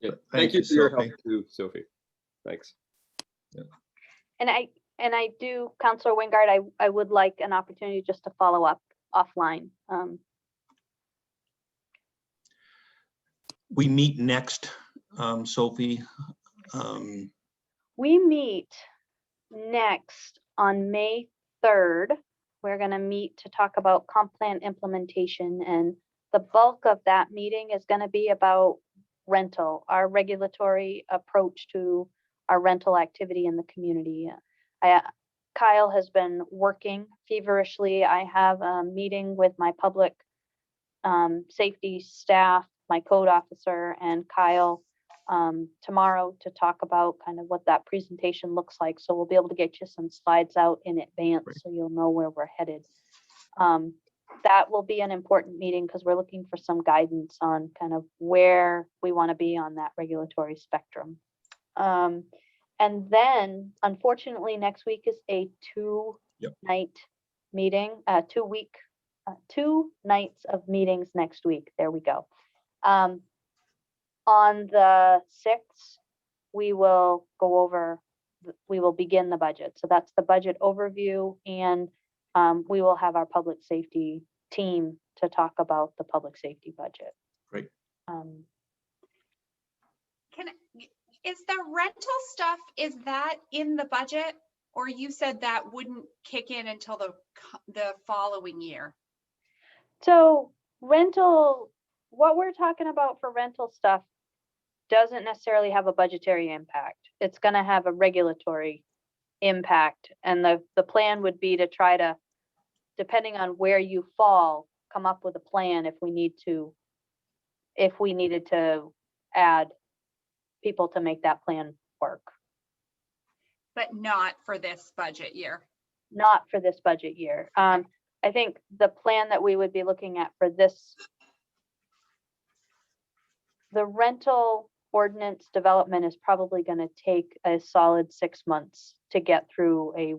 Yeah, Thank thank you you, for your Sophie. help too, Sophie. Thanks. And I do, Counselor Wingard, I would like an opportunity just to follow up offline. We meet next, Sophie. We meet next on May 3rd. We're going to meet to talk about comp plan implementation, and the bulk of that meeting is going to be about rental, our regulatory approach to our rental activity in the community. Kyle has been working feverishly. I have a meeting with my public safety staff, my code officer, and Kyle tomorrow to talk about kind of what that presentation looks like. So we'll be able to get you some slides out in advance so you'll know where we're headed. That will be an important meeting because we're looking for some guidance on kind of where we want to be on that regulatory spectrum. And then unfortunately next week is a two-night meeting, 2 nights of meetings next week. There we go. On the 6th, we will go over, we will begin the budget. So that's the budget overview, and we will have our public safety team to talk about the public safety budget. Great. Is the rental stuff, is that in the budget? Or you said that wouldn't kick in until the following year? So rental, what we're talking about for rental stuff doesn't necessarily have a budgetary impact. It's going to have a regulatory impact. And the plan would be to try to, depending on where you fall, come up with a plan if we needed to add people to make that plan work. But not for this budget year. Not for this budget year. I think the plan that we would be looking at for this, the rental ordinance development is probably going to take a solid 6 months to get through a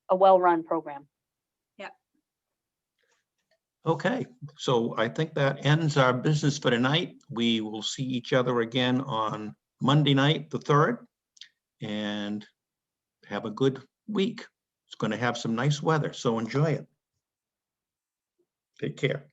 well-run program. Okay, so I think that ends our business for tonight. We will see each other again on Monday night, the 3rd, and have a good week. It's going to have some nice weather, so enjoy it. Take care.